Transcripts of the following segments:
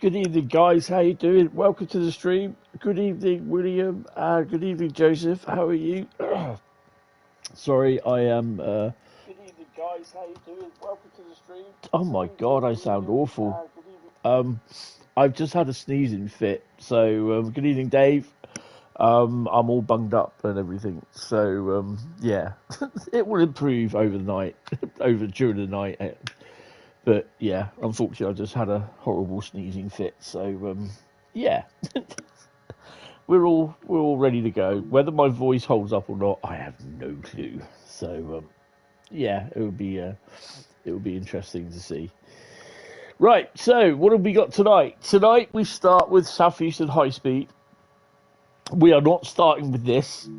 Good evening, guys. How you doing? Welcome to the stream. Good evening, William. Good evening, Joseph. How are you? Sorry, I am. Good evening, guys. How you doing? Welcome to the stream. Oh my God, I sound awful. I've just had a sneezing fit. So, good evening, Dave. I'm all bunged up and everything. So, yeah, it will improve over the night, during the night. But yeah, unfortunately, I just had a horrible sneezing fit. So yeah, we're all ready to go. Whether my voice holds up or not, I have no clue. So yeah, it would be interesting to see. Right. So what have we got tonight? Tonight we start with Southeastern High Speed. We are not starting with this.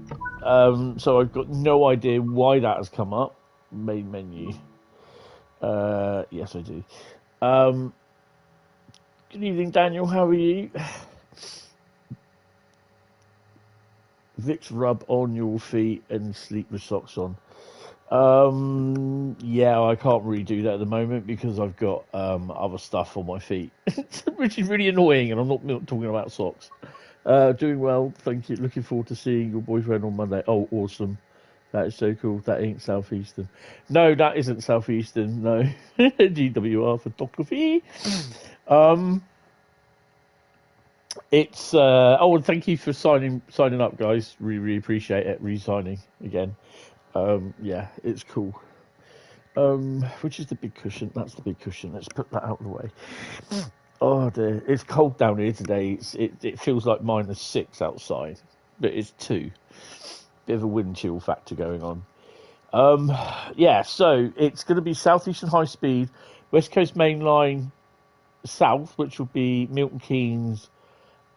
So I've got no idea why that has come up. Main menu. Yes, I do. Good evening, Daniel. How are you? Vicks rub on your feet and sleep with socks on. Yeah, I can't really do that at the moment because I've got other stuff on my feet, which is really annoying, and I'm not talking about socks. Doing well, thank you. Looking forward to seeing your boyfriend on Monday. Oh, awesome. That is so cool. That ain't Southeastern. No, that isn't Southeastern. No. GWR photography. It's oh, and thank you for signing up, guys. Really appreciate it. Re-signing again. Yeah, it's cool. Which is the big cushion? That's the big cushion. Let's put that out of the way. Oh dear, it's cold down here today. It feels like -6 outside, but it's 2. Bit of a wind chill factor going on. Yeah, so it's going to be Southeastern High Speed, West Coast Main Line South, which will be Milton Keynes,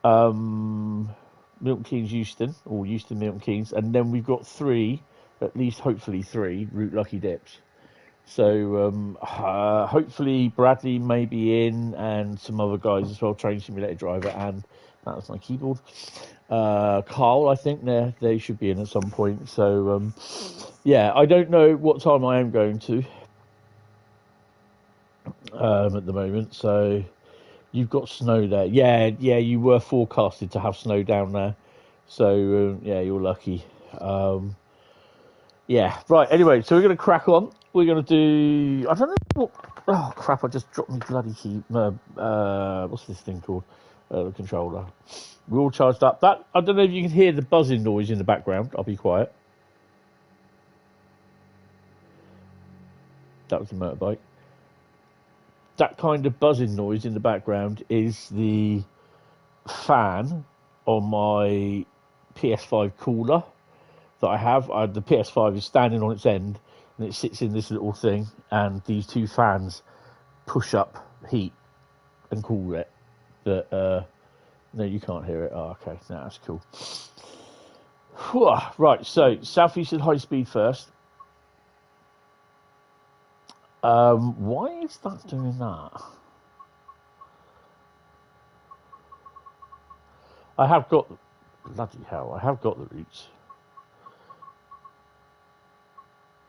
Milton Keynes Eustn, or Eustn Milton Keynes, and then we've got 3, at least hopefully 3 Route Lucky Dips. So hopefully Bradley may be in, and some other guys as well, Train Simulator Driver, and that was my keyboard. Carl, I think they should be in at some point. So yeah, I don't know what time I am going to at the moment. So you've got snow there. Yeah, you were forecasted to have snow down there. So yeah, you're lucky. Yeah, right. Anyway, so we're going to crack on. We're going to do. I don't know what. Oh crap! I just dropped my bloody key. What's this thing called? The controller. We're all charged up. That I don't know if you can hear the buzzing noise in the background. I'll be quiet. That was the motorbike. That kind of buzzing noise in the background is the fan on my PS5 cooler that I have. The PS5 is standing on its end, and it sits in this little thing, and these 2 fans push up heat and cool it. But no, you can't hear it. Oh, okay, no, that's cool. Whew. Right, so Southeastern High Speed first. Why is that doing that? I have got bloody hell. I have got the routes.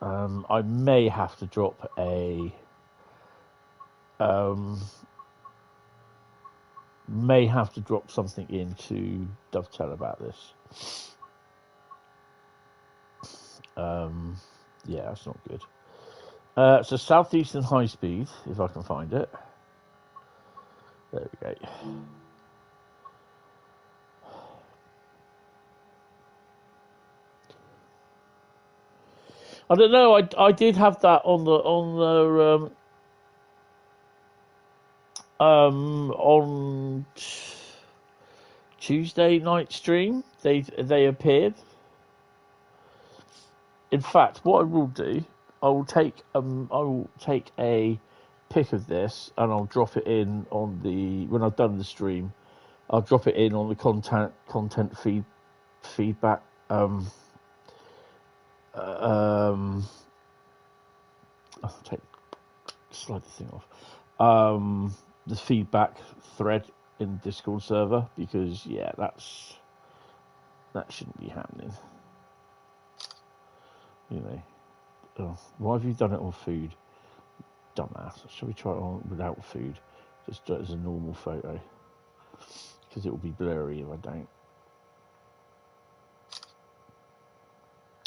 I may have to drop a. May have to drop something into Dovetail about this. Yeah, that's not good. So Southeastern High Speed, if I can find it. There we go. I don't know. I did have that on Tuesday night stream. They appeared. In fact, what I will do, I will take a pic of this and I'll drop it in on the when I've done the stream. I'll drop it in on the content feedback. I'll slide the thing off. The feedback thread in the Discord server, because yeah, that shouldn't be happening. Anyway, why have you done it on food, dumbass? Shall we try it on without food? Just do it as a normal photo, because it will be blurry if I don't.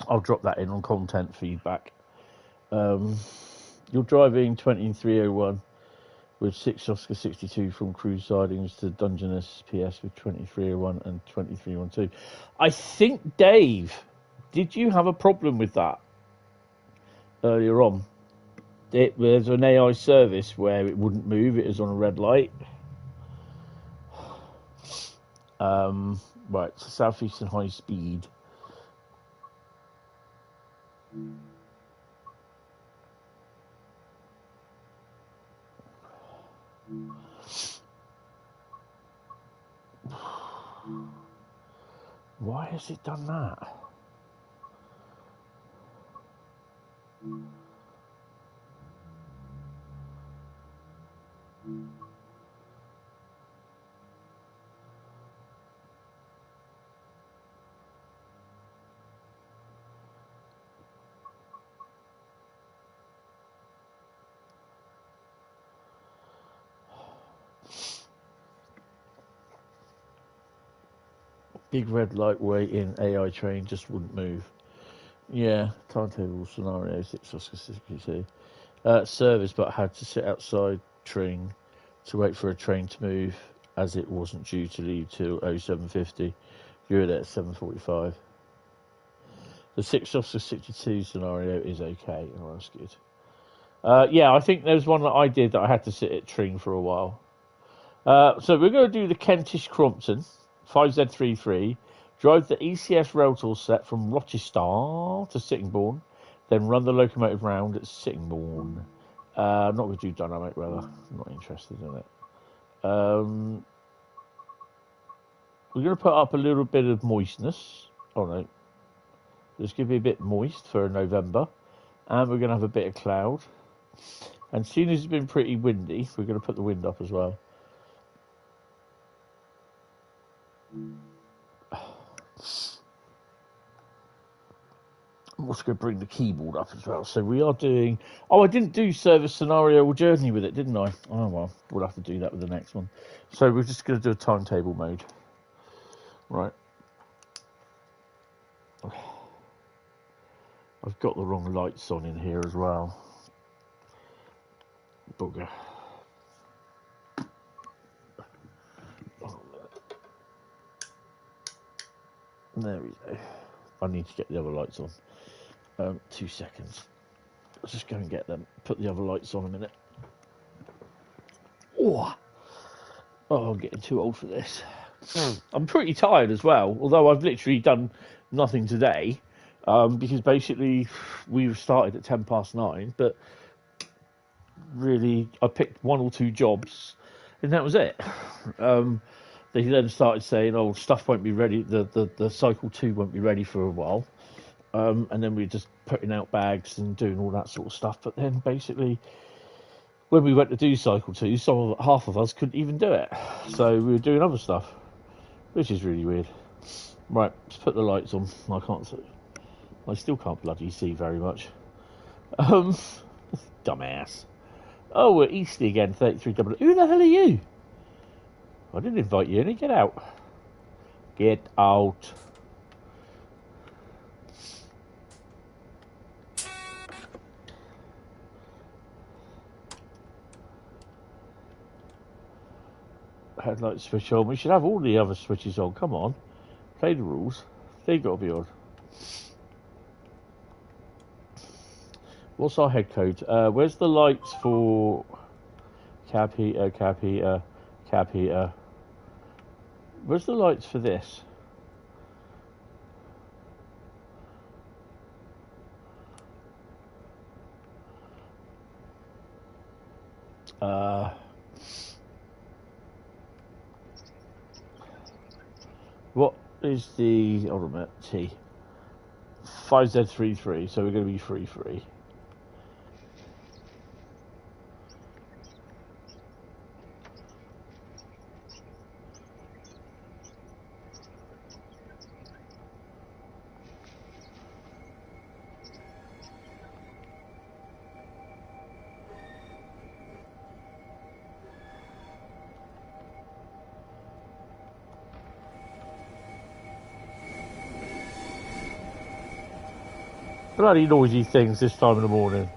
I'll drop that in on content feedback. You're driving 20301 with 6 Oscar 62 from Cruise Sidings to Dungeness PS with 2301 and 2312. I think, Dave, did you have a problem with that earlier on? There's an AI service where it wouldn't move, it was on a red light. Right, so Southeastern high speed. Why has it done that? Big red light waiting, AI train just wouldn't move. Yeah, timetable scenario 6 Oscar 62. Service, but had to sit outside Tring to wait for a train to move as it wasn't due to leave till 0750. You're there at 7:45. The 6 Oscar 62 scenario is okay. Oh, that's good. Yeah, I think there's one that I did that I had to sit at Tring for a while. So we're going to do the Kentish Crompton 5Z33. Drive the ECS Railtour set from Rochester to Sittingbourne, then run the locomotive round at Sittingbourne. Not going to do dynamic weather. I'm not interested in it. We're going to put up a little bit of moistness. Oh no. Just give me a bit moist for November. And we're going to have a bit of cloud. And seeing as it's been pretty windy, we're going to put the wind up as well. I'm also going to bring the keyboard up as well. So we are doing... Oh, I didn't do service scenario or journey with it, didn't I? Oh, well, we'll have to do that with the next one. So we're just going to do a timetable mode. Right. I've got the wrong lights on in here as well. Bugger. There we go. I need to get the other lights on. 2 seconds. Let's just go and get them. Put the other lights on a minute. Oh, I'm getting too old for this. I'm pretty tired as well, although I've literally done nothing today. Because basically we've started at 9:10, but really I picked 1 or 2 jobs and that was it. They then started saying, oh, stuff won't be ready, the cycle 2 won't be ready for a while. And then we were just putting out bags and doing all that sort of stuff. But then basically, when we went to do cycle 2, half of us couldn't even do it. So we were doing other stuff, which is really weird. Right, let's put the lights on. I still can't bloody see very much. Dumbass. Oh, we're Eustn again, 3300. Who the hell are you? I didn't invite you in. Get out. Get out. Headlight switch on. We should have all the other switches on. Come on. Play the rules. They've got to be on. What's our head code? Where's the lights for cab heater, cab heater, cab heater? Where's the lights for this? What is the... Hold on a minute. T. 5Z33, so we're going to be 3-3. Bloody noisy things this time of the morning.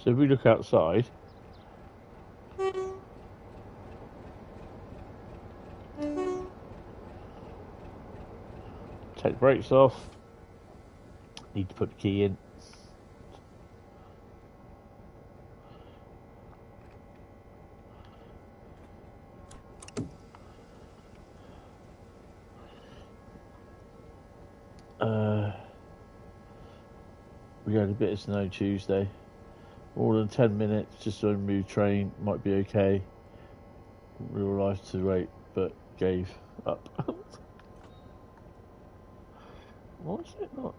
So if we look outside, take the brakes off, need to put the key in. We had a bit of snow Tuesday. More than 10 minutes just on a move train might be okay. Real life to wait, but gave up. Why is it not?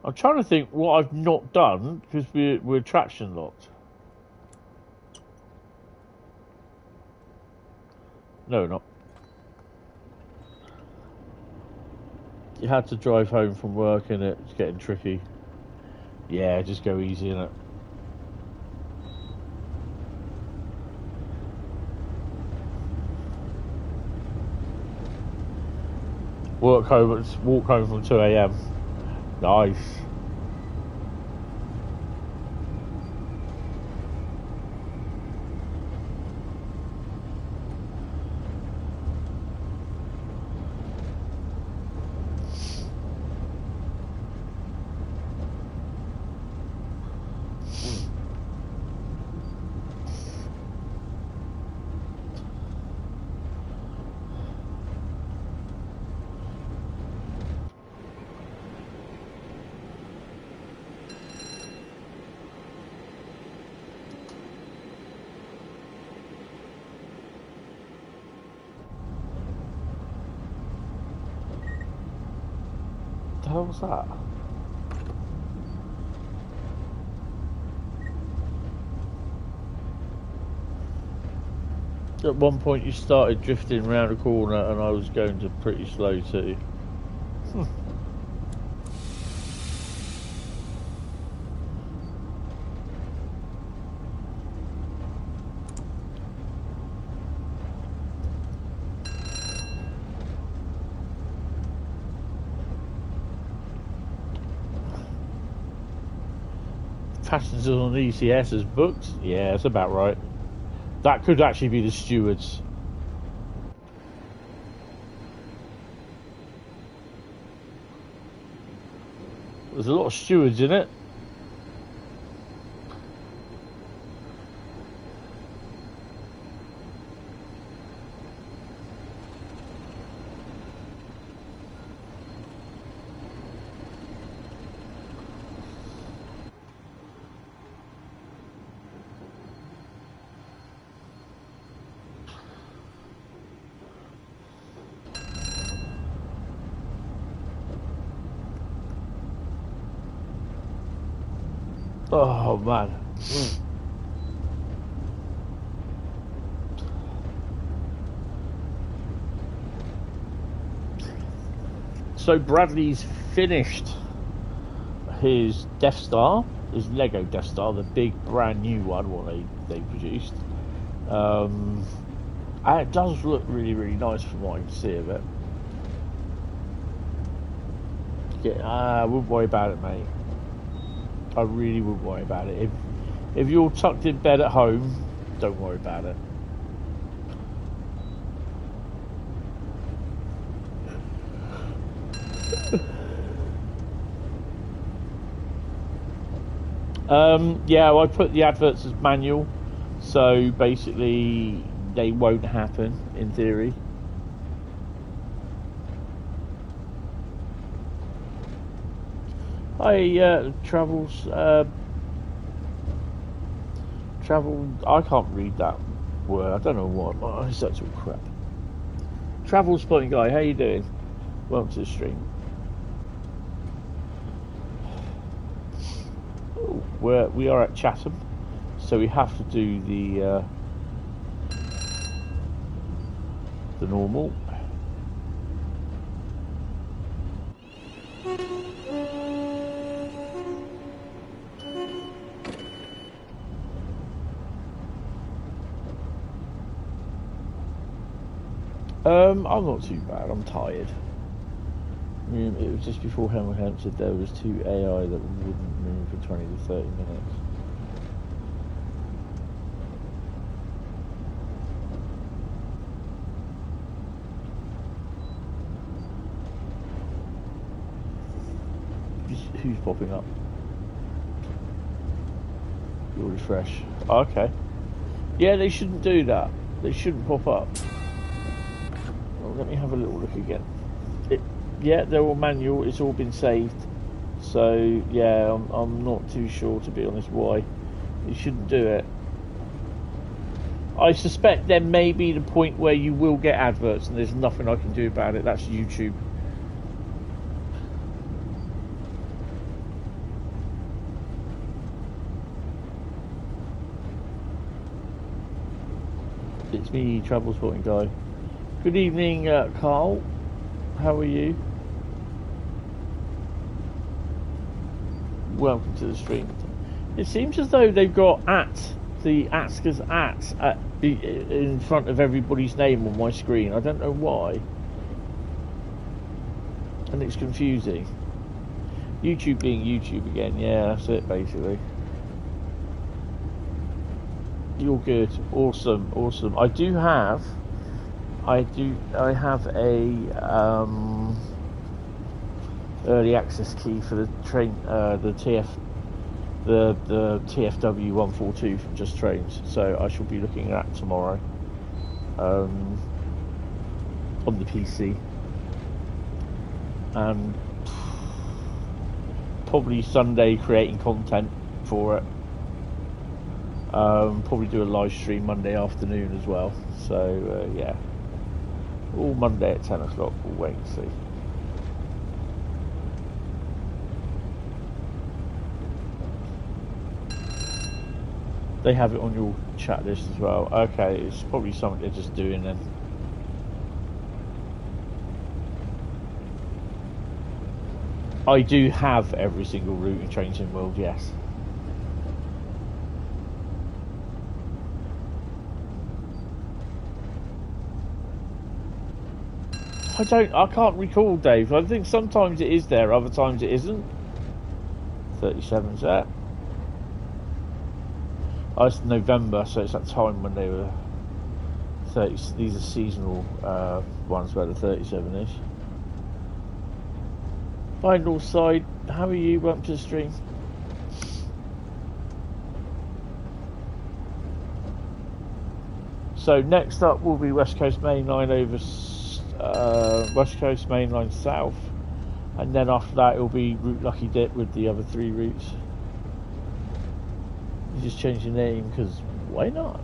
I'm trying to think what I've not done because we're traction locked. No, not. You had to drive home from work and it's getting tricky. Yeah, just go easy in it. Walk home from 2 AM. Nice. What the hell was that? At one point you started drifting around a corner and I was going to pretty slow too. Passengers on ECS as booked? Yeah, that's about right. That could actually be the stewards. There's a lot of stewards in it. Oh man. So Bradley's finished his Death Star, his Lego Death Star, the big brand new one, what they produced. And it does look really, really nice from what I can see of it. I wouldn't worry about it, mate. I really wouldn't worry about it. If you're tucked in bed at home, don't worry about it. Yeah, I put the adverts as manual, so basically they won't happen in theory. Travels, travel, I can't read that word, I don't know what, it's such a crap. Travel spotting guy, how you doing? Welcome to the stream. We are at Chatham, so we have to do the normal. I'm not too bad. I'm tired. I mean, it was just before Hamilton said there was 2 AI that wouldn't move for 20 to 30 minutes. Who's popping up? You'll refresh. Oh, okay. Yeah, they shouldn't do that. They shouldn't pop up. Well, let me have a little look again. Yeah, they're all manual. It's all been saved. So yeah, I'm not too sure, to be honest, why you shouldn't do it. I suspect there may be the point where you will get adverts, and there's nothing I can do about it. That's YouTube. It's me, Travel Spotting Guy. Good evening, Carl. How are you? Welcome to the stream. It seems as though they've got the Askers in front of everybody's name on my screen. I don't know why. And it's confusing. YouTube being YouTube again. Yeah, that's it basically. You're good. Awesome, awesome. I have a early access key for the train, the TFW 142 from Just Trains. So I shall be looking at that tomorrow on the PC, and probably Sunday creating content for it. Probably do a live stream Monday afternoon as well. So yeah, all Monday at 10 o'clock. We'll wait and see. They have it on your chat list as well. Okay, it's probably something they're just doing then. I do have every single route in Trains in World, yes. I can't recall, Dave. I think sometimes it is there, other times it isn't. 37's that. Oh, it's November, so it's that time when they were 30. These are seasonal ones where the 37 is. Hi, Northside. How are you? Welcome to the stream. So next up will be West Coast Main Line over West Coast Main Line South, and then after that it'll be Route Lucky Dip with the other 3 routes. You just change the name because why not?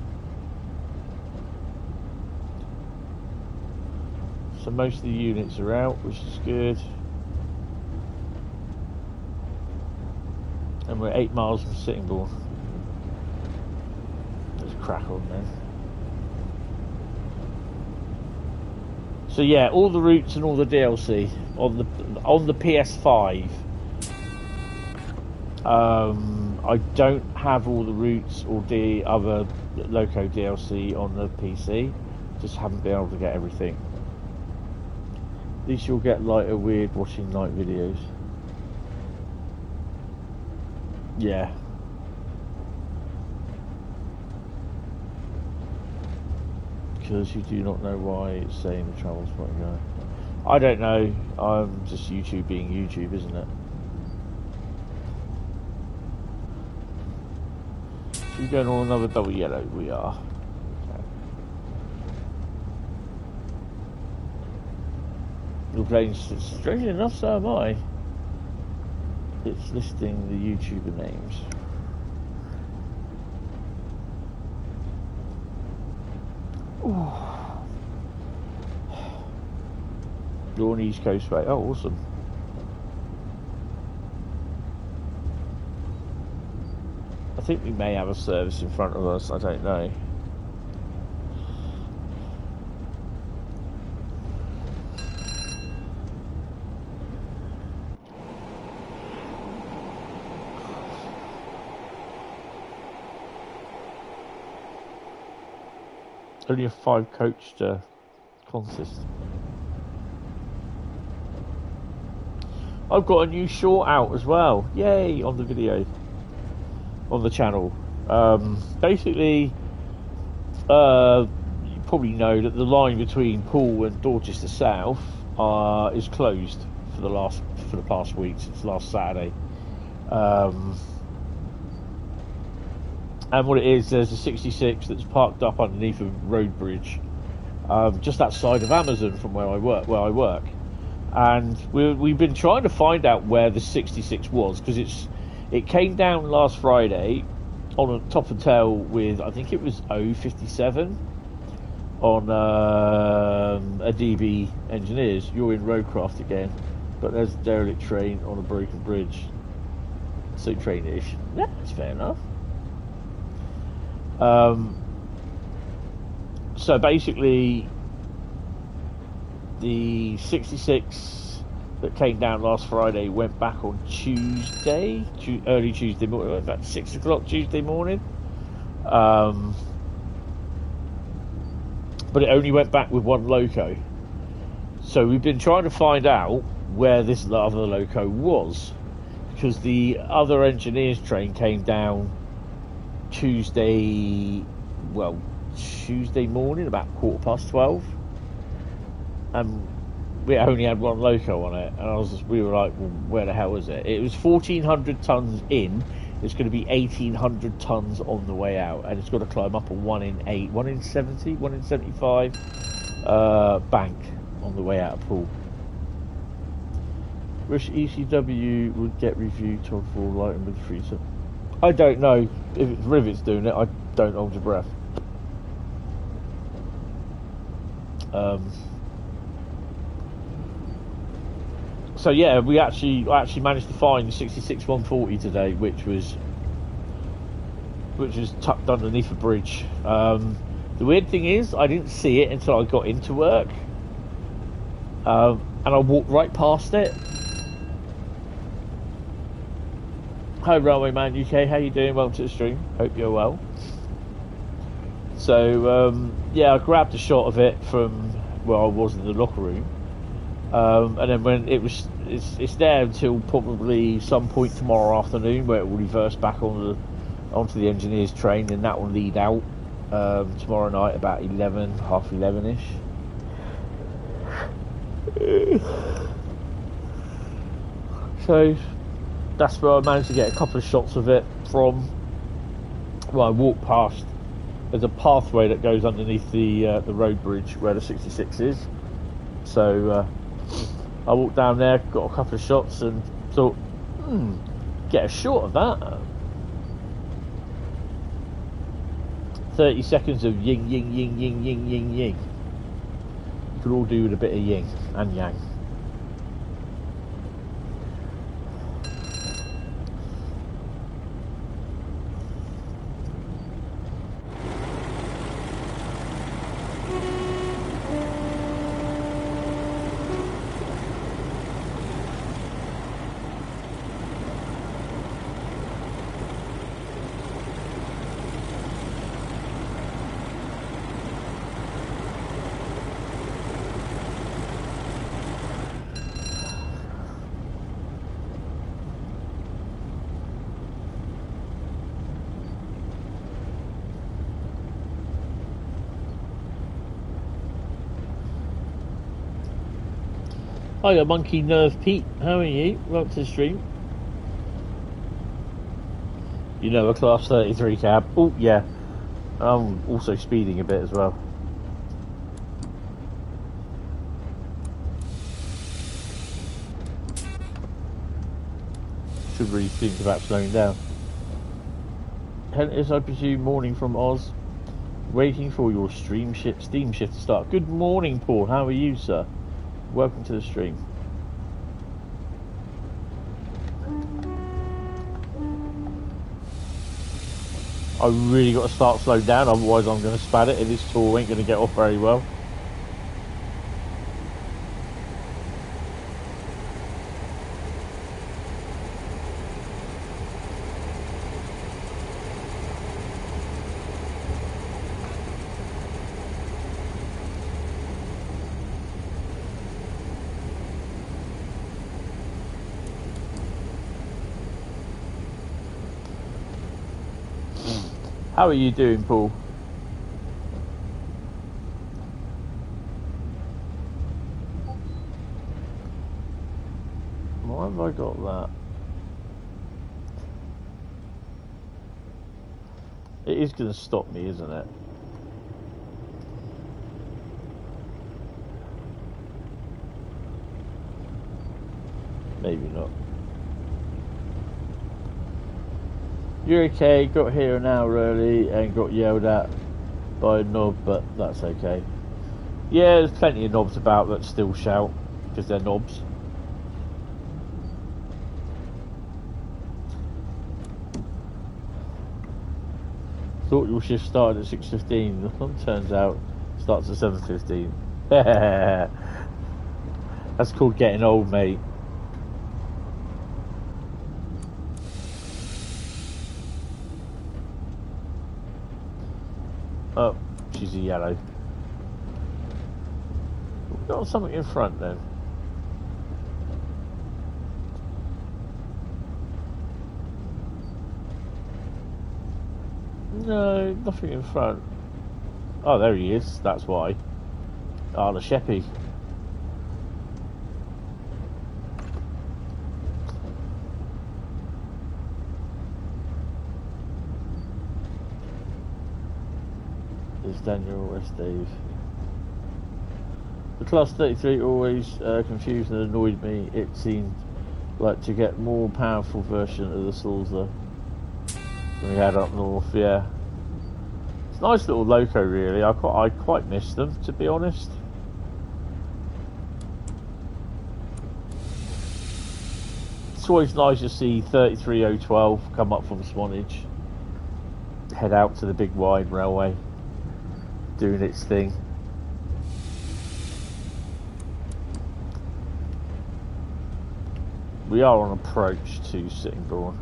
So most of the units are out, which is good. And we're 8 miles from Sittingbourne. Let's crack on then. So yeah, all the routes and all the DLC on the PS5. I don't have all the routes or the other Loco DLC on the PC. Just haven't been able to get everything. At least you'll get like a weird watching night videos. Yeah. Because you do not know why it's saying the travel spot guy. I don't know. I'm just YouTube being YouTube, isn't it? We're going on another double yellow. We are. Okay. You're playing. Strangely enough, so am I. It's listing the YouTuber names. You're on East Coast Way. Oh, awesome. I think we may have a service in front of us. I don't know. Only a 5-coach consist. I've got a new short out as well. Yay! On the video, on the channel. Basically, you probably know that the line between Poole and Dorchester South is closed for the past week, since last Saturday. And what it is, there's a 66 that's parked up underneath a road bridge, just outside of Amazon from where I work. And we've been trying to find out where the 66 was, because it came down last Friday on a top and tail with, I think it was 057 on a DB Engineers. You're in Roadcraft again, but there's a derelict train on a broken bridge. So train-ish. Yeah, that's fair enough. So basically, the 66 that came down last Friday went back on Tuesday, early Tuesday morning, about 6 o'clock Tuesday morning. But it only went back with one loco. So we've been trying to find out where this other loco was, because the other engineers train came down Tuesday morning about 12:15, and we only had one loco on it, and we were like, well, where the hell is it? It was 1,400 tons in. It's going to be 1,800 tons on the way out, and it's got to climb up a 1 in 8, 1 in 70, 1 in 75 bank on the way out of Poole. Wish ECW would get reviewed Todd for lighting with the freezer. I don't know if it's Rivets doing it. I don't hold your breath. So yeah, I actually managed to find the 66 140 today, which was tucked underneath a bridge. The weird thing is, I didn't see it until I got into work, and I walked right past it. Hi Railwayman UK, how you doing? Welcome to the stream. Hope you're well. So yeah, I grabbed a shot of it from where I was in the locker room, and then when it's there until probably some point tomorrow afternoon, where it will reverse back onto the engineers train, and that will lead out tomorrow night about 11, half 11ish. So that's where I managed to get a couple of shots of it from. Well, I walked past. There's a pathway that goes underneath the road bridge where the 66 is. So I walked down there, got a couple of shots, and thought, get a shot of that. 30 seconds of yin, yin, yin, yin, yin, yin, yin. You could all do with a bit of yin and yang. Hiya, Monkey Nerve Pete. How are you? Welcome to the stream. You know, a class 33 cab. Oh, yeah. I'm also speeding a bit as well. Should really think about slowing down. Hence, I presume, morning from Oz. Waiting for your Steam shift to start. Good morning, Paul. How are you, sir? welcome to the stream. I really got to start slowing down, otherwise I'm going to spat it and this tour ain't going to get off very well. How are you doing, Paul? Why have I got that? It is going to stop me, isn't it? Maybe not. You're okay, got here an hour early and got yelled at by a knob, but that's okay. Yeah, there's plenty of knobs about that still shout, because they're knobs. Thought your shift started at 6:15, turns out it starts at 7:15. That's called getting old, mate. Oh, she's a yellow. We've got something in front then. No, nothing in front. Oh, there he is, that's why. Ah, the Sheppy. Daniel, West Dave. The Class 33 always confused and annoyed me. It seemed like to get more powerful version of the Sulzer than we had up north. Yeah, it's a nice little loco, really. I quite miss them, to be honest. It's always nice to see 33012 come up from Swanage, head out to the big wide railway, doing its thing. We are on approach to Sittingbourne.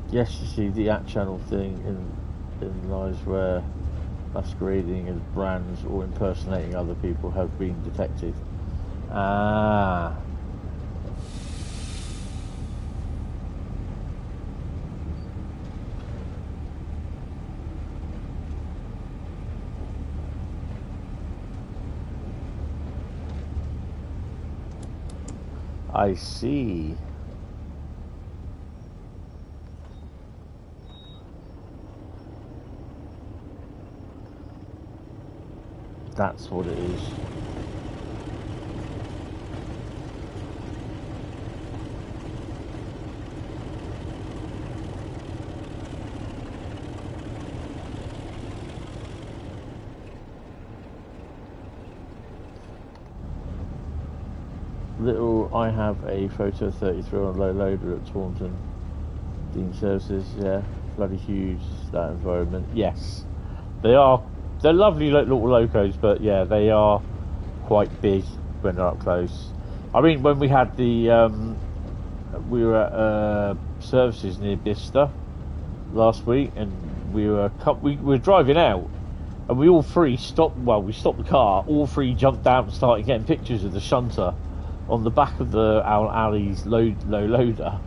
Yes, you see the @channel thing in lies where masquerading as brands or impersonating other people have been detected. Ah. I see. That's what it is. I have a photo 33 on low loader at Taunton. Dean Services, yeah, bloody huge, that environment. Yes, they are. They're lovely little locos, but yeah, they are quite big when they're up close. I mean, when we had the, we were at services near Bicester last week, and we were driving out, and we all three stopped. Well, we stopped the car. All three jumped out and started getting pictures of the shunter on the back of the Ali's low loader.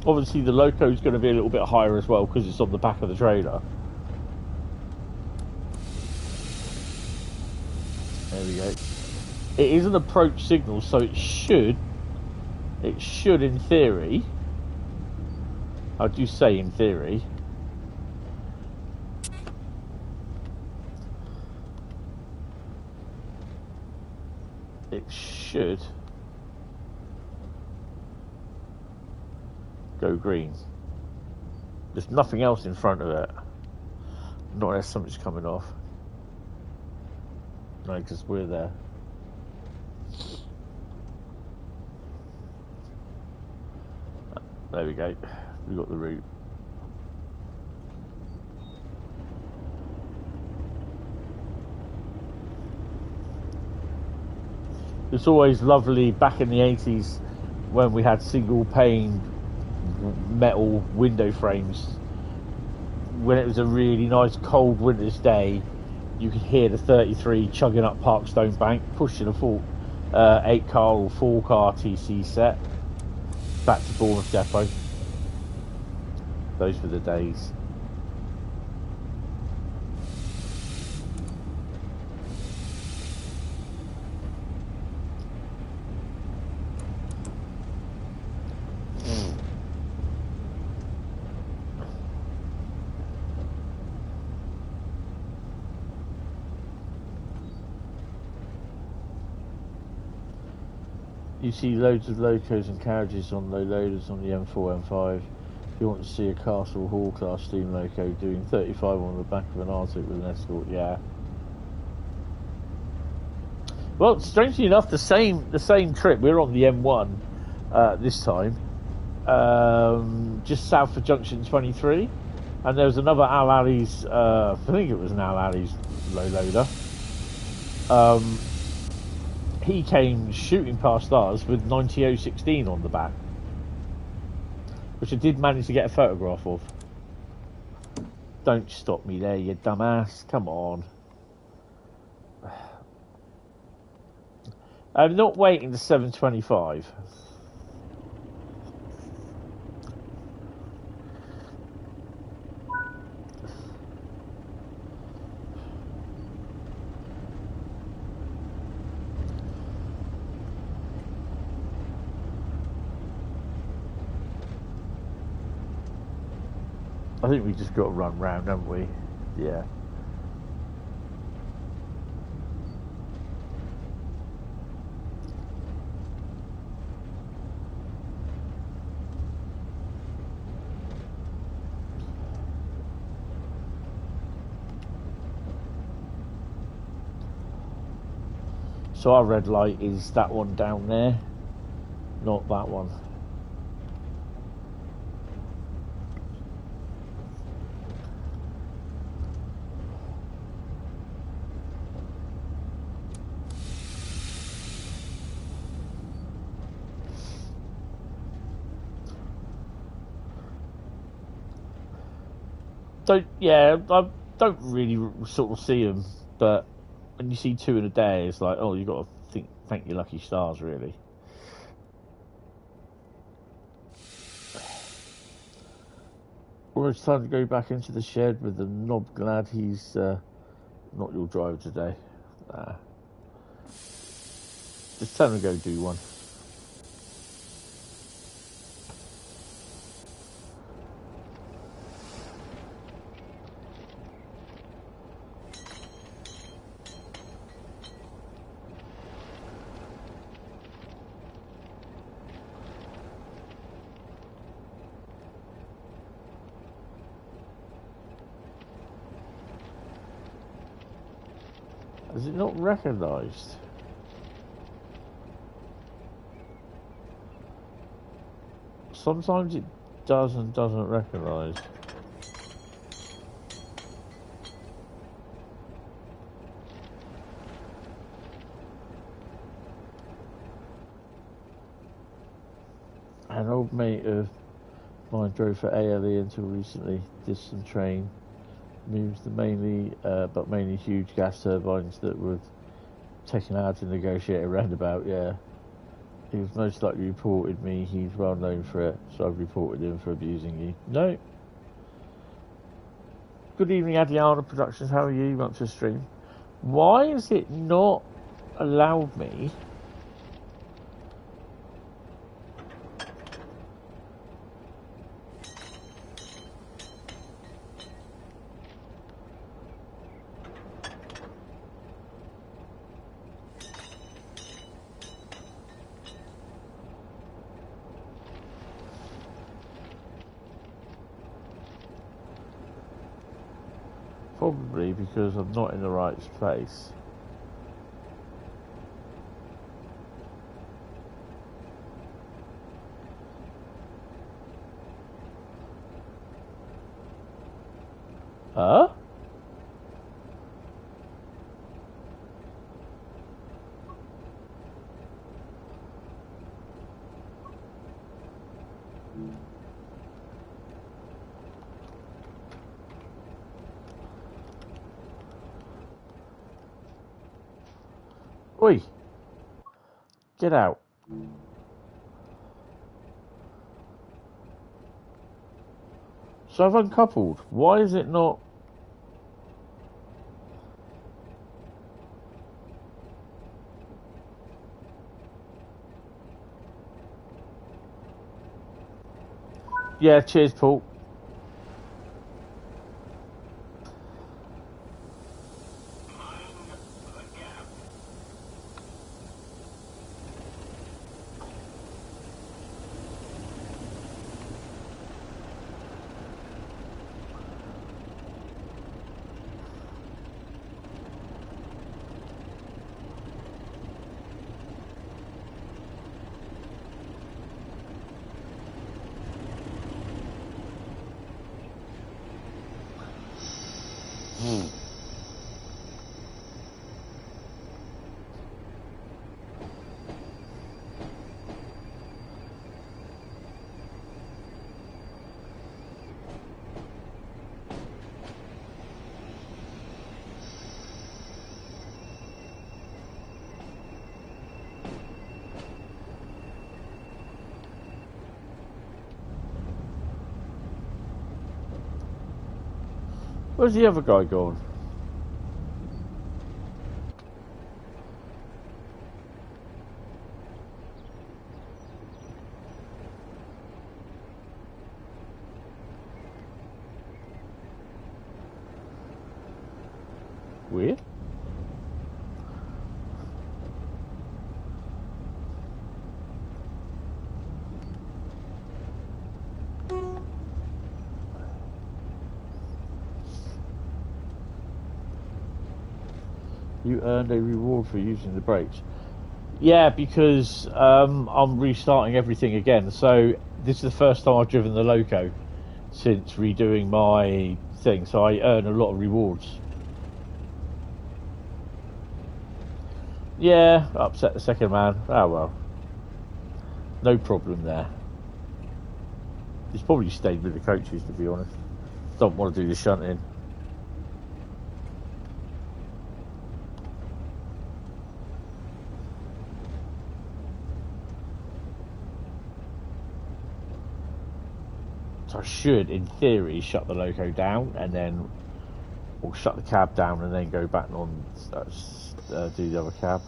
Obviously the loco is going to be a little bit higher as well because it's on the back of the trailer. There we go. it is an approach signal, so it should in theory, I do say in theory, it should go green. There's nothing else in front of it. Not unless something's coming off. No, because we're there. There we go. We got the route. It's always lovely back in the 80s when we had single pane metal window frames. When it was a really nice cold winter's day, you could hear the 33 chugging up Parkstone Bank, pushing a full 8-car or 4-car TC set back to Bournemouth Depot. Those were the days. You see loads of locos and carriages on low loaders on the M4, M5. If you want to see a Castle Hall class steam loco doing 35 on the back of an Arctic with an escort, yeah. Well, strangely enough, the same trip. We're on the M1 this time, just south of Junction 23, and there was another Al Ali's. I think it was an Al Ali's low loader. He came shooting past ours with 9016 on the back, which I did manage to get a photograph of. Don't stop me there, you dumbass. Come on. I'm not waiting to 725. I think we just got to run round, haven't we? Yeah. So our red light is that one down there, not that one. I don't really sort of see them, but when you see two in a day, it's like, oh, you got to thank your lucky stars, really. Well, it's time to go back into the shed with the knob. Glad he's not your driver today. Just tell him to go do one. Is it not recognised? Sometimes it does and doesn't recognise. An old mate of mine drove for ALE until recently. Distant train. Moves the mainly huge gas turbines that were taken out to negotiate a roundabout, yeah. He was most likely reported me. He's well known for it, so I've reported him for abusing you. No. Good evening, Adriana Productions. How are you? Welcome to the stream. Why is it not allowed me. Probably because I'm not in the right place. Huh? Oi! Get out. So I've uncoupled. Why is it not? Yeah, cheers, Paul. Where's the other guy gone? Weird. You earned a reward for using the brakes. Yeah, because I'm restarting everything again. So this is the first time I've driven the Loco since redoing my thing. So I earn a lot of rewards. Yeah, upset the second man. Oh well. No problem there. He's probably stayed with the coaches, to be honest. Don't want to do the shunting. So I should, in theory, shut the Loco down and then, or shut the cab down and then go back on, do the other cab.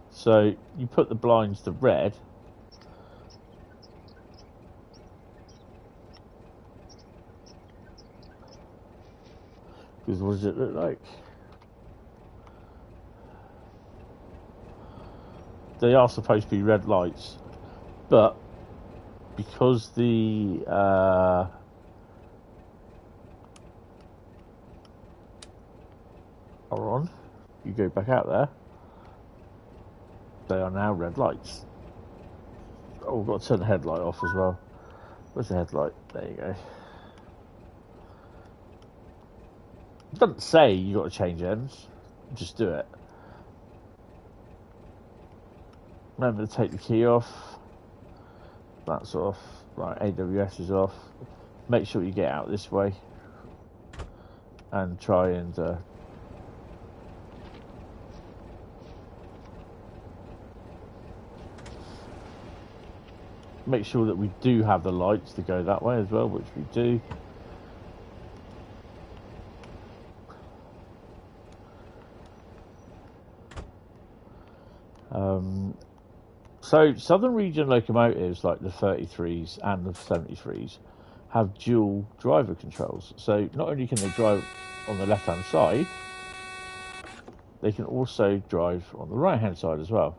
So you put the blinds to red. Because what does it look like? they are supposed to be red lights, but because the are on, you go back out there, they are now red lights. Oh, we've got to turn the headlight off as well. Where's the headlight? There you go. It doesn't say you got to change ends, just do it. Remember to take the key off. That's off. Right, AWS is off. Make sure you get out this way and try and make sure that we do have the lights to go that way as well, which we do. So Southern Region locomotives like the 33s and the 73s have dual driver controls. So not only can they drive on the left-hand side, they can also drive on the right-hand side as well.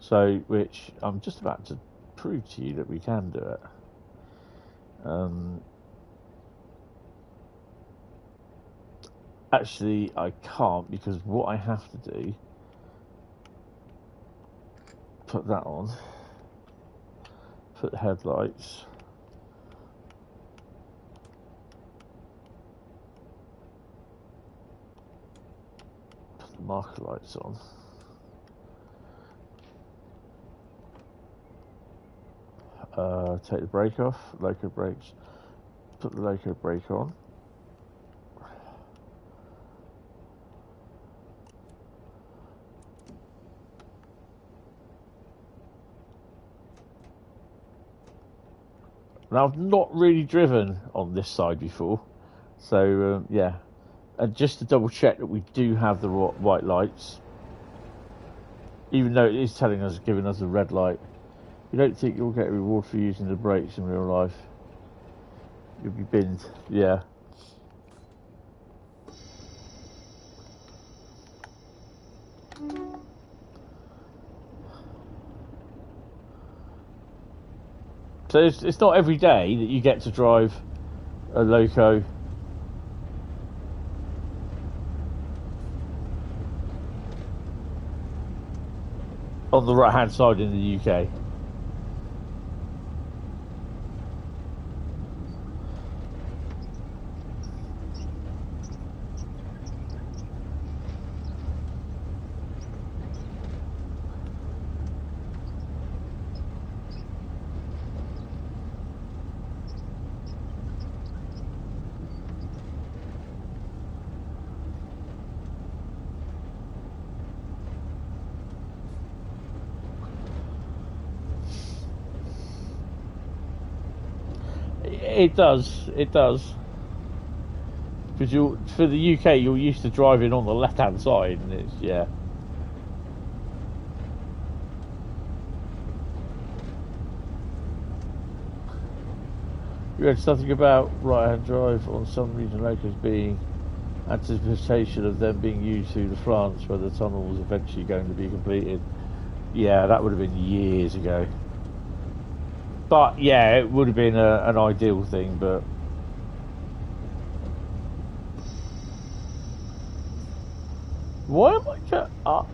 So, which I'm just about to prove to you that we can do it. Actually, I can't, because what I have to do, put that on, put the headlights, put the marker lights on. Take the brake off, loco brakes, put the loco brake on. Now, I've not really driven on this side before, so yeah, and just to double check that we do have the white lights, even though it is telling us, giving us a red light. You don't think you'll get a reward for using the brakes in real life? You'll be binned, yeah. So it's not every day that you get to drive a loco on the right hand side in the UK. It does. Because for the UK, you're used to driving on the left-hand side, and it's, yeah. You read something about right-hand drive on some region locos being anticipation of them being used through the France, where the tunnel was eventually going to be completed. Yeah, that would have been years ago. But yeah, it would have been an ideal thing, but why am I just up?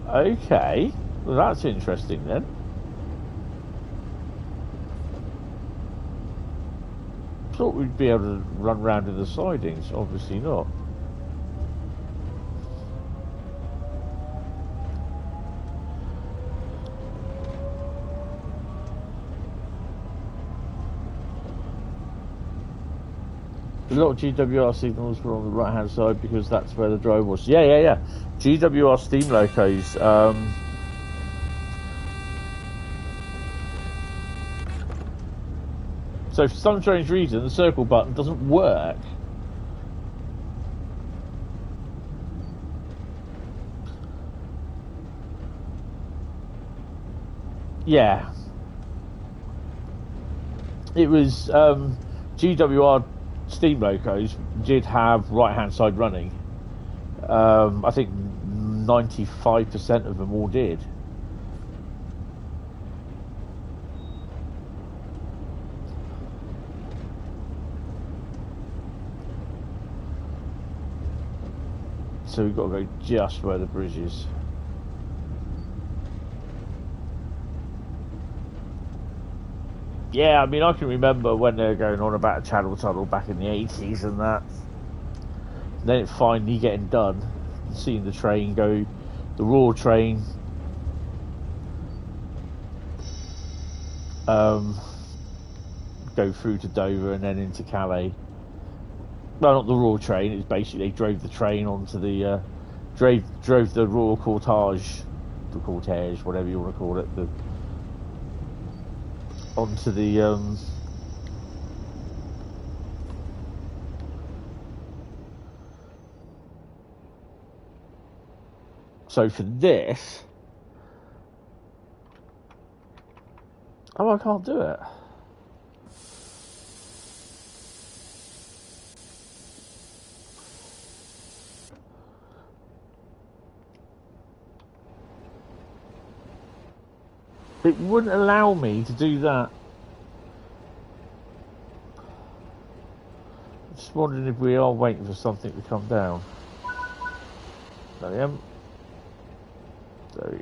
Okay, well, that's interesting then. Thought we'd be able to run round in the sidings, obviously not. A lot of GWR signals were on the right hand side because that's where the drive was. Yeah. GWR steam locos. So for some strange reason, the circle button doesn't work. Yeah. It was GWR steam locos did have right-hand side running. I think 95% of them all did. So we've got to go just where the bridge is. Yeah, I mean, I can remember when they were going on about a channel tunnel back in the 80s and that. Then it finally getting done. Seeing the train go, the raw train. Go through to Dover and then into Calais. Well, not the raw train. It's basically they drove the train onto the drove the raw cortege, whatever you want to call it, onto the So for this, I can't do it. It wouldn't allow me to do that. Just wondering if we are waiting for something to come down. There we am. So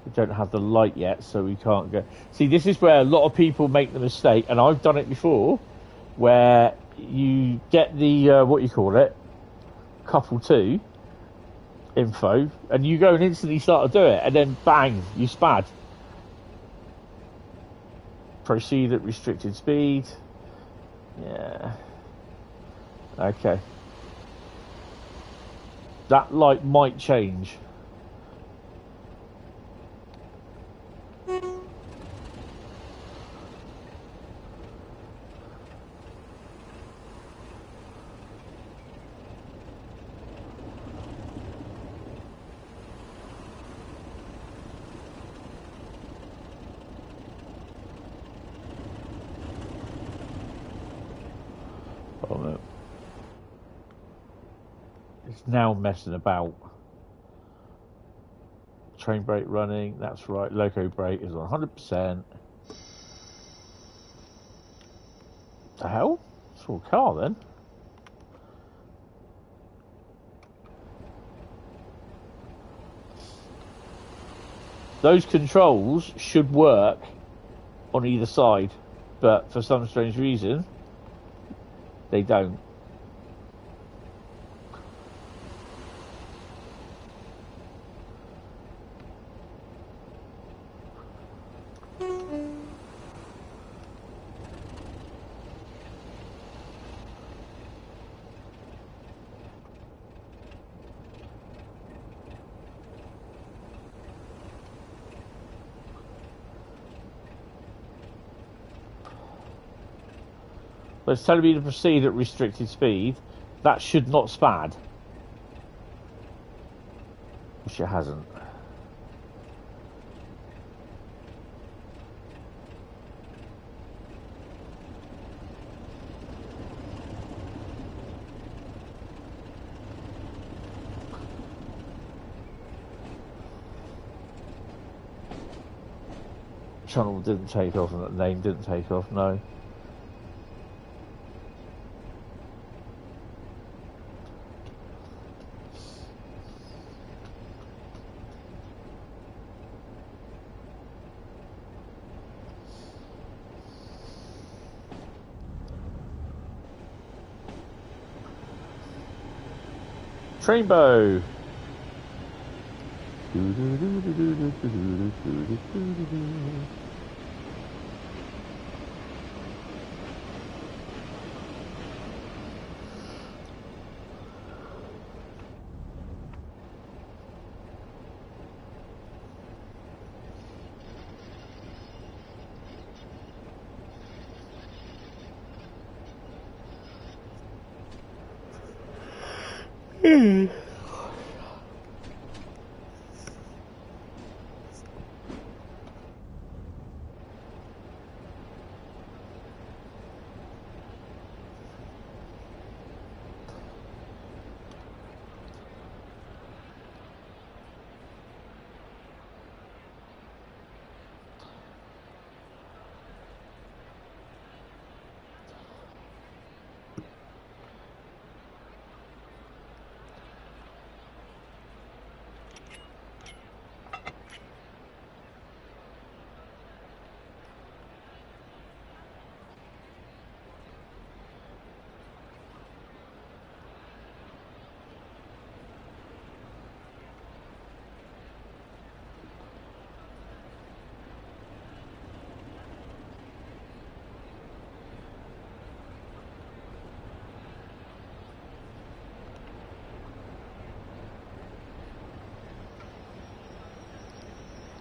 we don't have the light yet, so we can't go. See, this is where a lot of people make the mistake, and I've done it before, where you get the what you call it, couple 2 info, and you go and instantly start to do it, and then bang, you spad. Proceed at restricted speed. Yeah. Okay. That light might change. It's now messing about. Train brake running, that's right. Loco brake is 100%. The hell? It's all car then. Those controls should work on either side, but for some strange reason, they don't. But it's telling me to proceed at restricted speed. That should not spad. Which it hasn't. Channel didn't take off and that name didn't take off, no. Trainbow.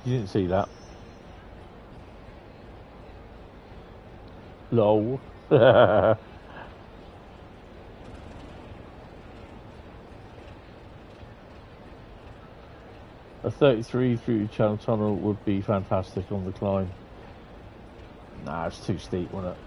You didn't see that. Lol. A 33 through Channel Tunnel would be fantastic on the climb. Nah, it's too steep, wasn't it?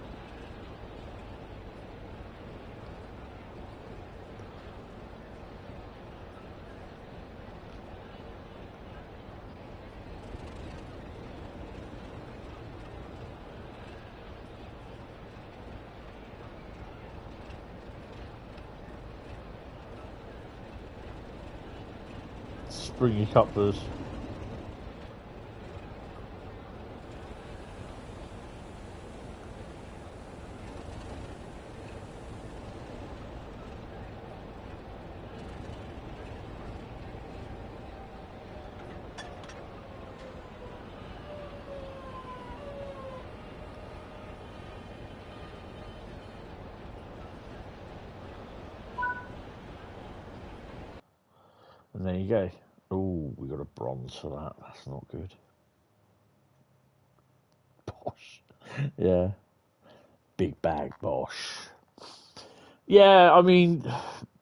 Springy couplers. And there you go. Oh, we got a bronze for that. That's not good. Bosh. Yeah. Big bag, Bosh. Yeah, I mean,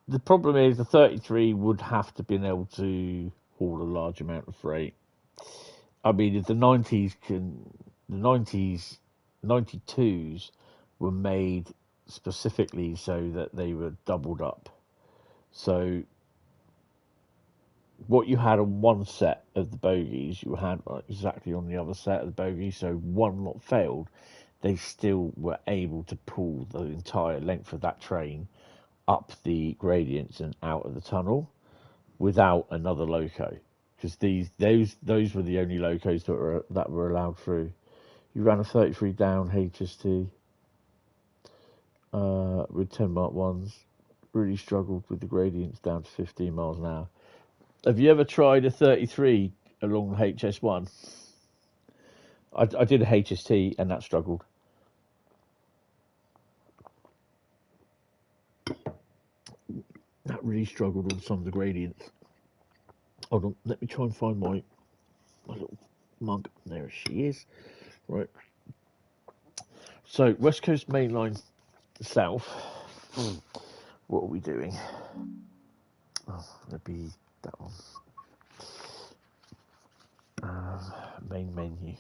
the problem is the 33 would have to been able to haul a large amount of freight. I mean, if the 92s were made specifically so that they were doubled up. So what you had on one set of the bogies, you had exactly on the other set of the bogies. So one lot failed, they still were able to pull the entire length of that train up the gradients and out of the tunnel without another loco, because those were the only locos that were allowed through. You ran a 33 down HST with 10 Mark 1s, really struggled with the gradients down to 15 miles an hour. Have you ever tried a 33 along HS1? I did a HST and that struggled. That really struggled on some of the gradients. Hold on, let me try and find my little mug. There she is. Right. So, West Coast Main Line South. What are we doing? Oh, that'd be that one. Main menu.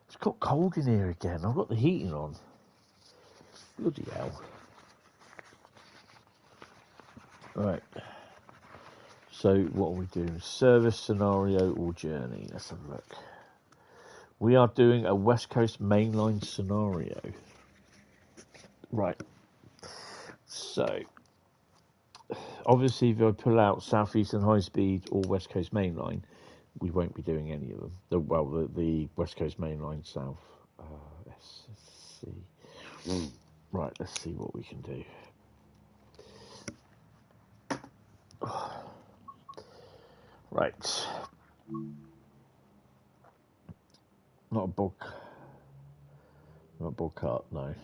It's got cold in here again. I've got the heating on. Bloody hell. Right. So what are we doing? Service, scenario, or journey? Let's have a look. We are doing a West Coast mainline scenario. Right. So, obviously, if I pull out Southeastern High Speed or West Coast mainline, we won't be doing any of them. The West Coast mainline South. Let's see. Right, let's see what we can do. Right. Not a book. Not a book cart, no.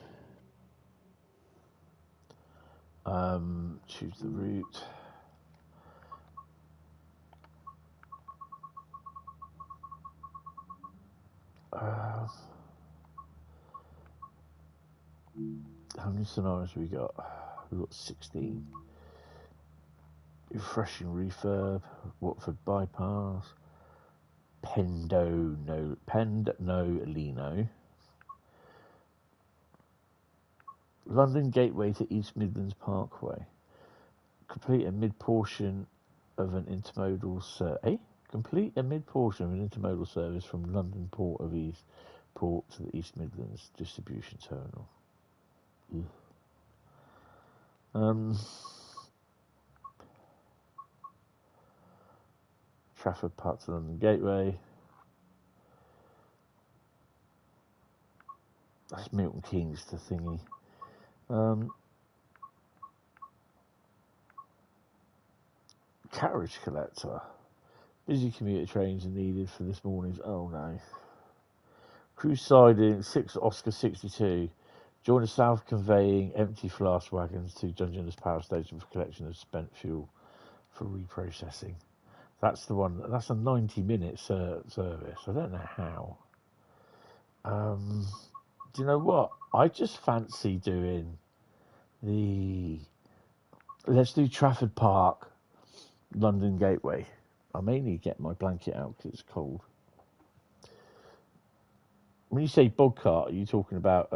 Choose the route. How many scenarios have we got? We've got 16. Refreshing refurb, Watford bypass, Pendo no Lino, London Gateway to East Midlands Parkway. Complete a mid portion of an intermodal service from London Port of East Port to the East Midlands Distribution Terminal. Trafford Park to London Gateway. That's Milton Keynes to thingy. Carriage collector. Busy commuter trains are needed for this morning's. Oh no. Cruise siding 6 Oscar 62. Join the south conveying empty flask wagons to Dungeness Power Station for collection of spent fuel for reprocessing. That's the one. That's a 90-minute service. I don't know how. Do you know what? I just fancy doing the. Let's do Trafford Park, London Gateway. I may need to get my blanket out because it's cold. When you say bog cart, are you talking about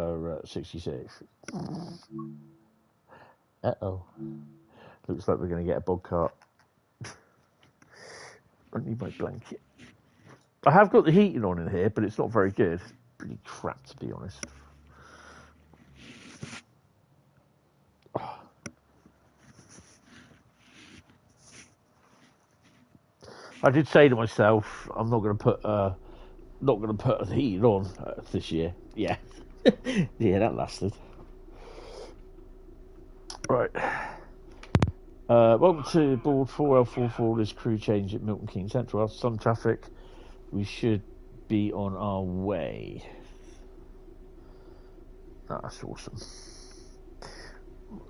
66? Uh-oh. Looks like we're going to get a bog cart. I need my blanket. I have got the heating on in here, but it's not very good. Pretty crap, to be honest. I did say to myself, I'm not going to put the heating on this year. Yeah, yeah, that lasted. Right. Welcome to board 4L44. This crew change at Milton Keynes Central. After some traffic, we should be on our way. Oh, that's awesome.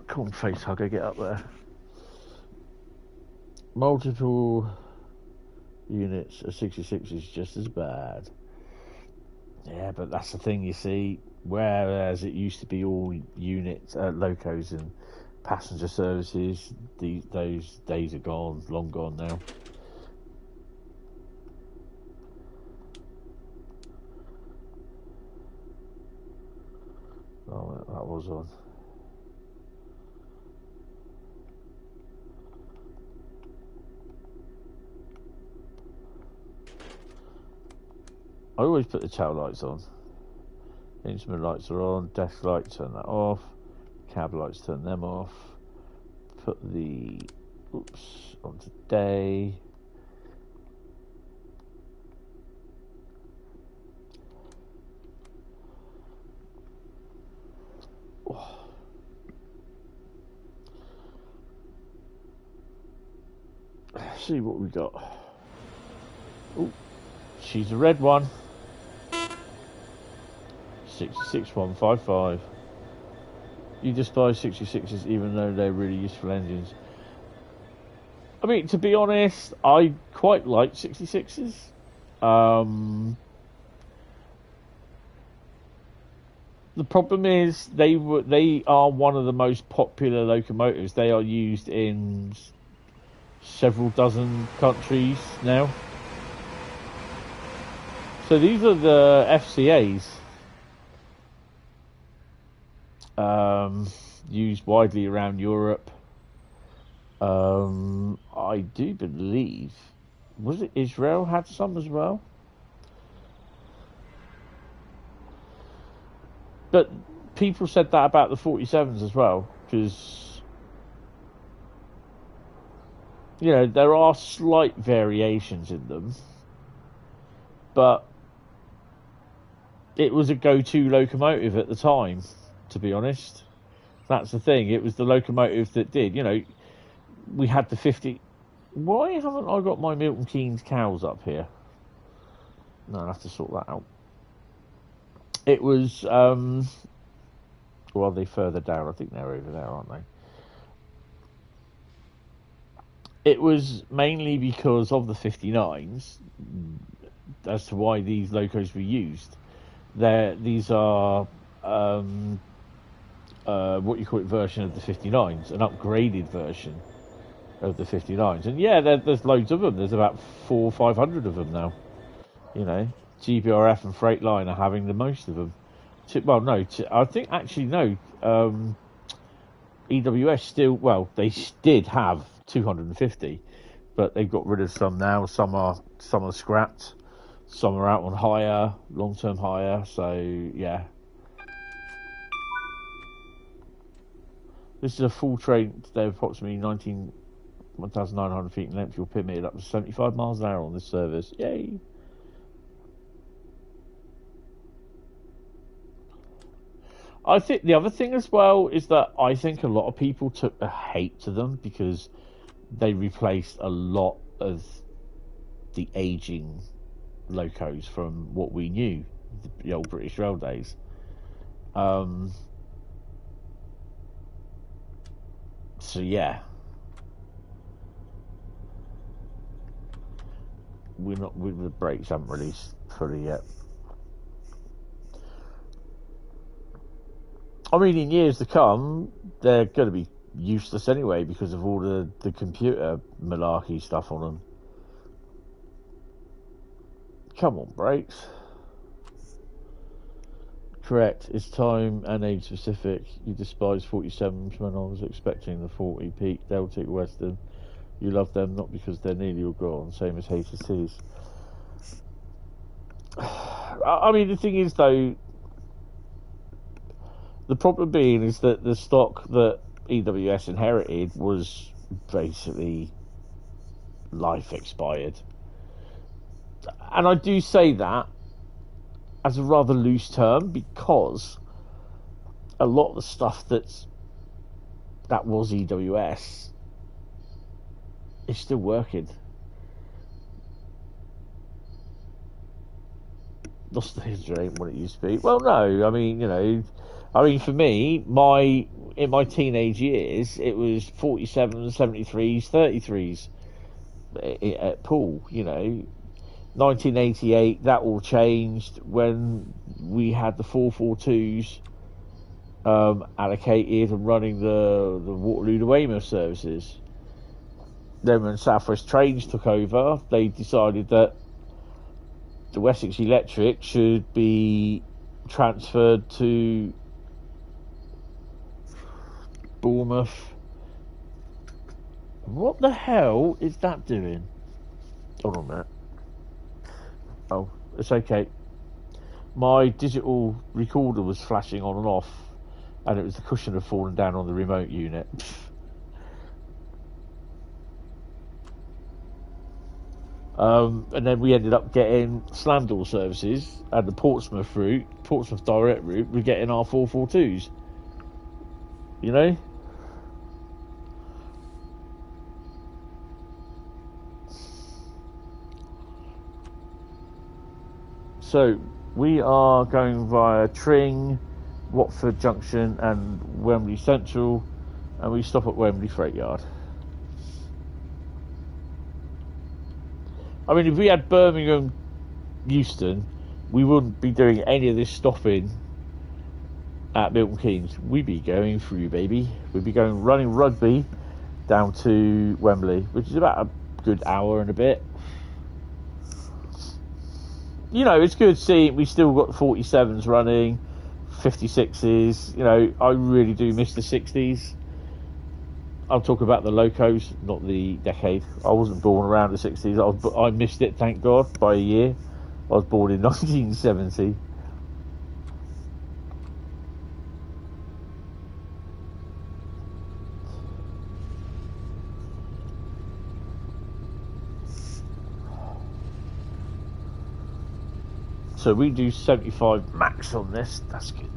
Come on, face hugger, get up there. Multiple units, a 66 is just as bad. Yeah, but that's the thing, you see. Whereas it used to be all units, locos and passenger services, those days are gone, long gone now. Oh, that was on. I always put the tail lights on. Instrument lights are on, desk lights, turn that off. Cab lights, turn them off. Put the onto day. Oh. Let's see what we got. Oh, she's a red one. 66155. You despise 66s even though they're really useful engines. I mean, to be honest, I quite like 66s. The problem is they are one of the most popular locomotives. They are used in several dozen countries now. So these are the FCAs. Used widely around Europe. I do believe, was it Israel had some as well? But people said that about the 47s as well, because, you know, there are slight variations in them, but it was a go-to locomotive at the time, to be honest. That's the thing. It was the locomotive that did, you know, we had the 50. Why haven't I got my Milton Keynes cows up here? No, I'll have to sort that out. It was, well, are they further down? I think they're over there, aren't they? It was mainly because of the 59s as to why these locos were used. These are what you call it, version of the 59s, an upgraded version of the 59s. And yeah, there's loads of them. There's about 400 or 500 of them now. You know, GBRF and Freightliner are having the most of them. Well, no, I think actually no. EWS still, well, they did have 250, but they've got rid of some now. Some are scrapped. Some are out on hire, long-term hire. So yeah. This is a full train today, approximately 1,900 feet in length. You're permitted up to 75 miles an hour on this service. Yay! I think the other thing as well is that I think a lot of people took a hate to them because they replaced a lot of the aging locos from what we knew, the old British Rail days. So yeah. the brakes haven't released fully yet. I mean, in years to come, they're going to be useless anyway because of all the computer malarkey stuff on them. Come on, brakes. Correct. It's time and age specific. You despise 47s when I was expecting the 40 peak Deltic Western. You love them not because they're nearly all gone, same as HSTs. I mean, the thing is, though, the problem being is that the stock that EWS inherited was basically life expired. And I do say that as a rather loose term because a lot of the stuff that was EWS is still working. Nostalgia ain't what it used to be. Well, no, I mean, you know, for me, in my teenage years, it was 47s, 73s, 33s at pool, you know. 1988, that all changed when we had the 442s allocated and running the Waterloo to Weymouth services. Then when South West Trains took over, they decided that the Wessex Electric should be transferred to Bournemouth. What the hell is that doing? Hold on a minute. Oh, it's okay. My digital recorder was flashing on and off, and it was the cushion had fallen down on the remote unit. And then we ended up getting slam door services and the Portsmouth direct route. We're getting our 442s. You know. So we are going via Tring, Watford Junction and Wembley Central, and we stop at Wembley Freight Yard. I mean, if we had Birmingham Eustn, we wouldn't be doing any of this stopping at Milton Keynes. We'd be going through, baby. We'd be going running Rugby down to Wembley, which is about a good hour and a bit. You know, it's good seeing we still got the 47s running, 56s. You know, I really do miss the 60s. I'm talking about the locos, not the decade. I wasn't born around the 60s. I missed it, thank God, by a year. I was born in 1970. So we do 75 max on this. That's good.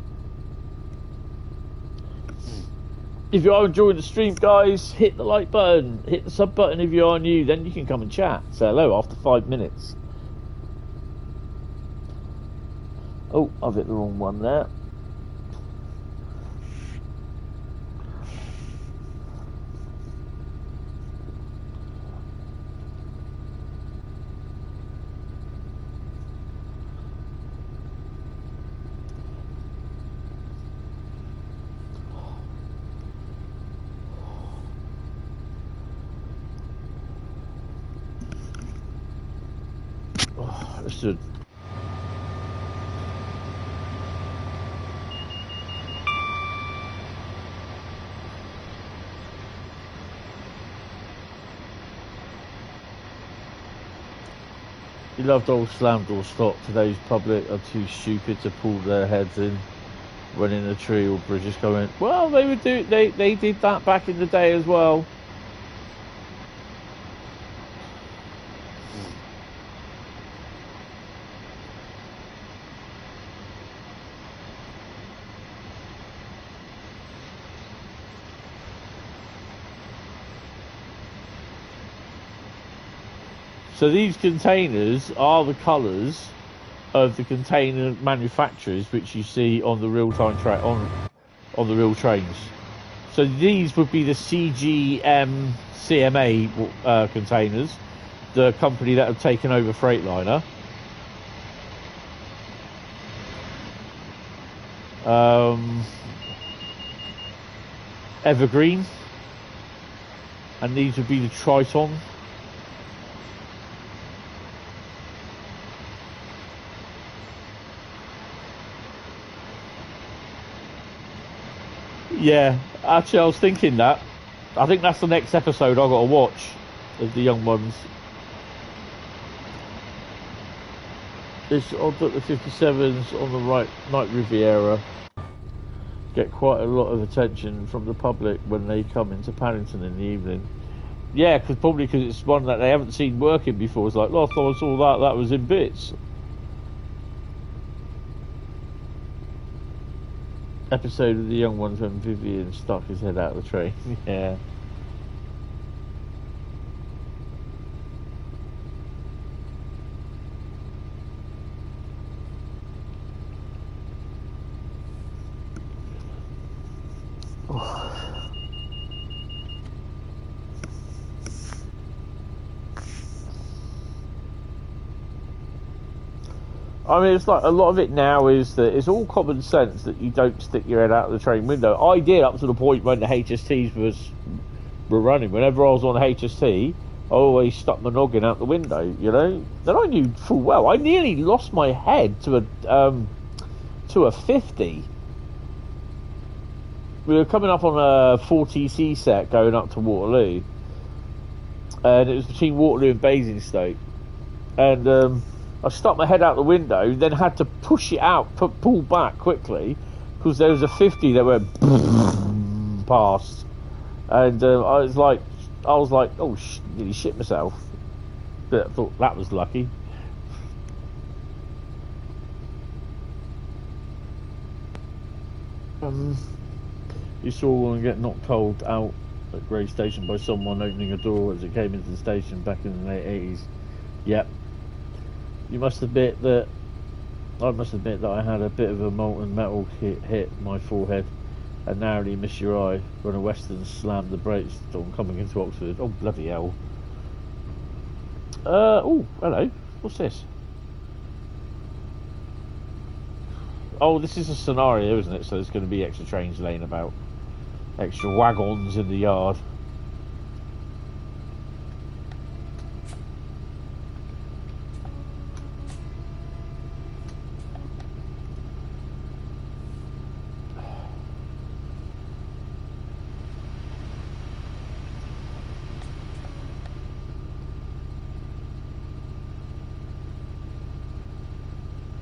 If you are enjoying the stream, guys, hit the like button, hit the sub button if you are new, then you can come and chat. Say hello after 5 minutes. Oh, I've hit the wrong one there. Understood. You loved old slam door stock. Today's public are too stupid to pull their heads in when in a tree or bridges going. Well, they would do. They did that back in the day as well. So these containers are the colours of the container manufacturers which you see on the real-time on the real trains. So these would be the CGM CMA containers. the company that had taken over Freightliner. Evergreen, and these would be the Triton. Yeah, actually I was thinking that. I think that's the next episode I've got to watch, is the young ones. This odd that the 57s on the right Night Riviera get quite a lot of attention from the public when they come into Paddington in the evening. Yeah, probably because it's one that they haven't seen working before. It's like, last time I saw that was in bits. Episode of the young ones when Vivian stuck his head out of the train. Yeah. I mean, it's like a lot of it now is that it's all common sense that you don't stick your head out of the train window. I did up to the point when the HSTs were running. Whenever I was on a HST, I always stuck my noggin out the window, you know. Then I knew full well I nearly lost my head to a 50. We were coming up on a 4TC set going up to Waterloo, and it was between Waterloo and Basingstoke, and I stuck my head out the window, then had to push it out, pull back quickly, because there was a 50 that went past, and I was like, oh, nearly shit myself. But I thought that was lucky. You saw one get knocked cold out at Grey Station by someone opening a door as it came into the station back in the late 80s. Yep. I must admit that I had a bit of a molten metal hit my forehead and narrowly missed your eye when a Western slammed the brakes on coming into Oxford. Oh, bloody hell. Oh, hello. What's this? Oh, this is a scenario, isn't it? So there's going to be extra trains laying about. Extra wagons in the yard.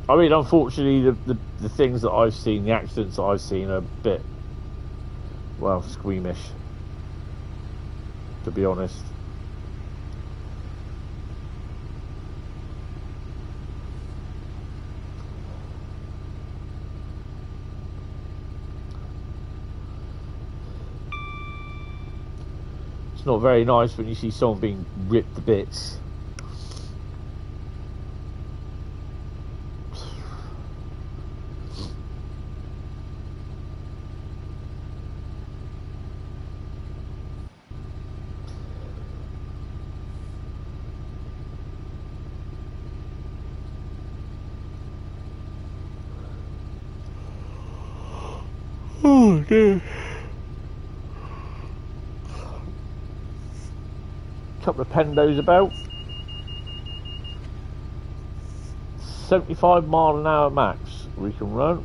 I mean, unfortunately, the things that I've seen, the accidents that I've seen are a bit, well, squeamish, to be honest. It's not very nice when you see someone being ripped to bits. Oh dear. Couple of pendos about. 75 mile an hour max we can run.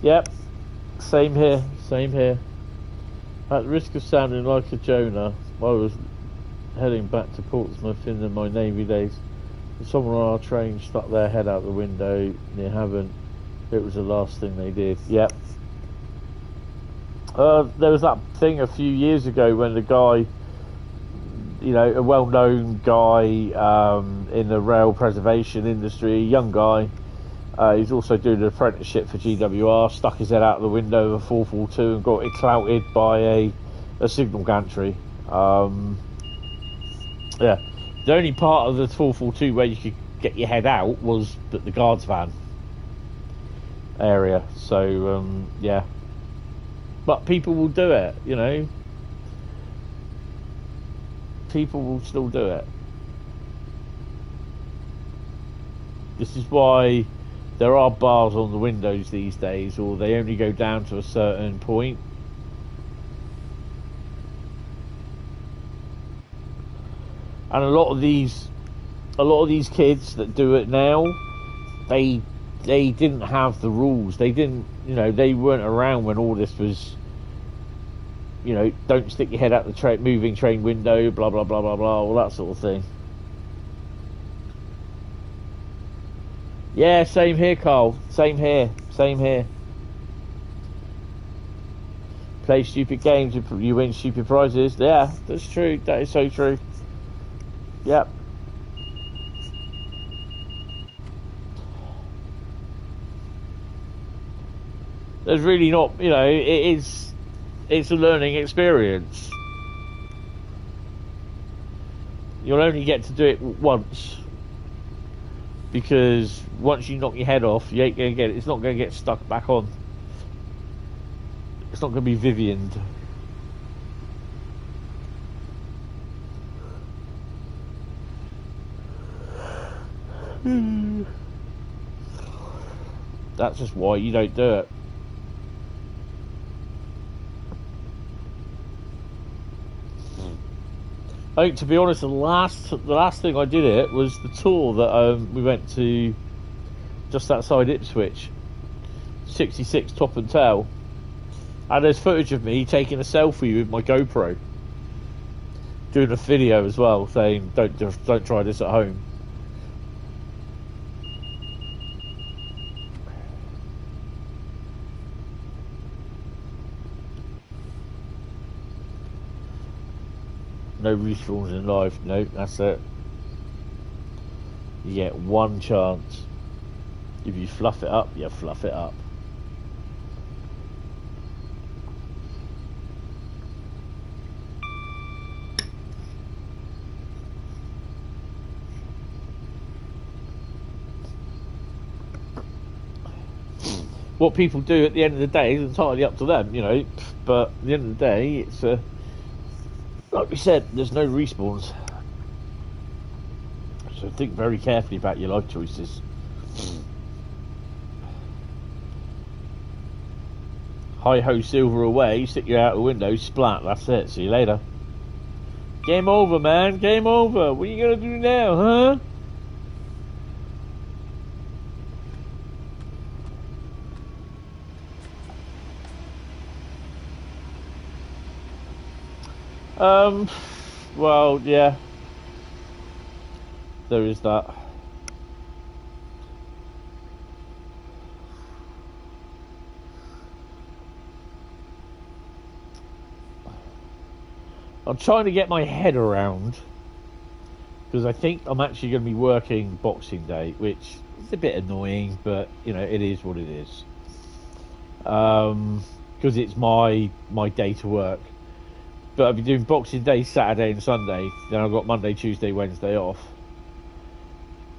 Yep, same here, same here. At the risk of sounding like a Jonah, I was heading back to Portsmouth in my Navy days. Someone on our train stuck their head out the window near Havent. It was the last thing they did. Yep. There was that thing a few years ago when the guy, you know, a well-known guy in the rail preservation industry, a young guy, he's also doing an apprenticeship for GWR, stuck his head out the window of a 442 and got it clouted by a signal gantry. Yeah, the only part of the 442 where you could get your head out was the guards van area. So yeah, but people will do it. You know, people will still do it. This is why there are bars on the windows these days, or they only go down to a certain point. And a lot of these kids that do it now, they didn't have the rules. They didn't, you know, they weren't around when all this was, you know, don't stick your head out the moving train window, blah blah blah blah blah, all that sort of thing. Yeah, same here, Carl. Same here. Same here. Play stupid games, you win stupid prizes. Yeah, that's true. That is so true. Yep. There's really not, you know, it's a learning experience. You'll only get to do it once, because once you knock your head off, you ain't gonna get it. It's not gonna get stuck back on. It's not gonna be Vivianed. That's just why you don't do it. I think, to be honest, the last thing I did it was the tour that we went to just outside Ipswich, 66 top and tail, and there's footage of me taking a selfie with my GoPro, doing a video as well, saying don't try this at home. No respawns in life. No, that's it. You get one chance. If you fluff it up, you fluff it up. What people do at the end of the day is entirely up to them, you know. But at the end of the day, it's like we said, there's no respawns. So think very carefully about your life choices. Hi-ho, silver away, stick you out the window, splat, that's it, see you later. Game over, man, game over. What are you gonna do now, huh? Well, yeah. There is that. I'm trying to get my head around, because I think I'm actually going to be working Boxing Day, which is a bit annoying, but you know, it is what it is. Because it's my day to work. But I'll be doing Boxing Day, Saturday and Sunday. Then I've got Monday, Tuesday, Wednesday off.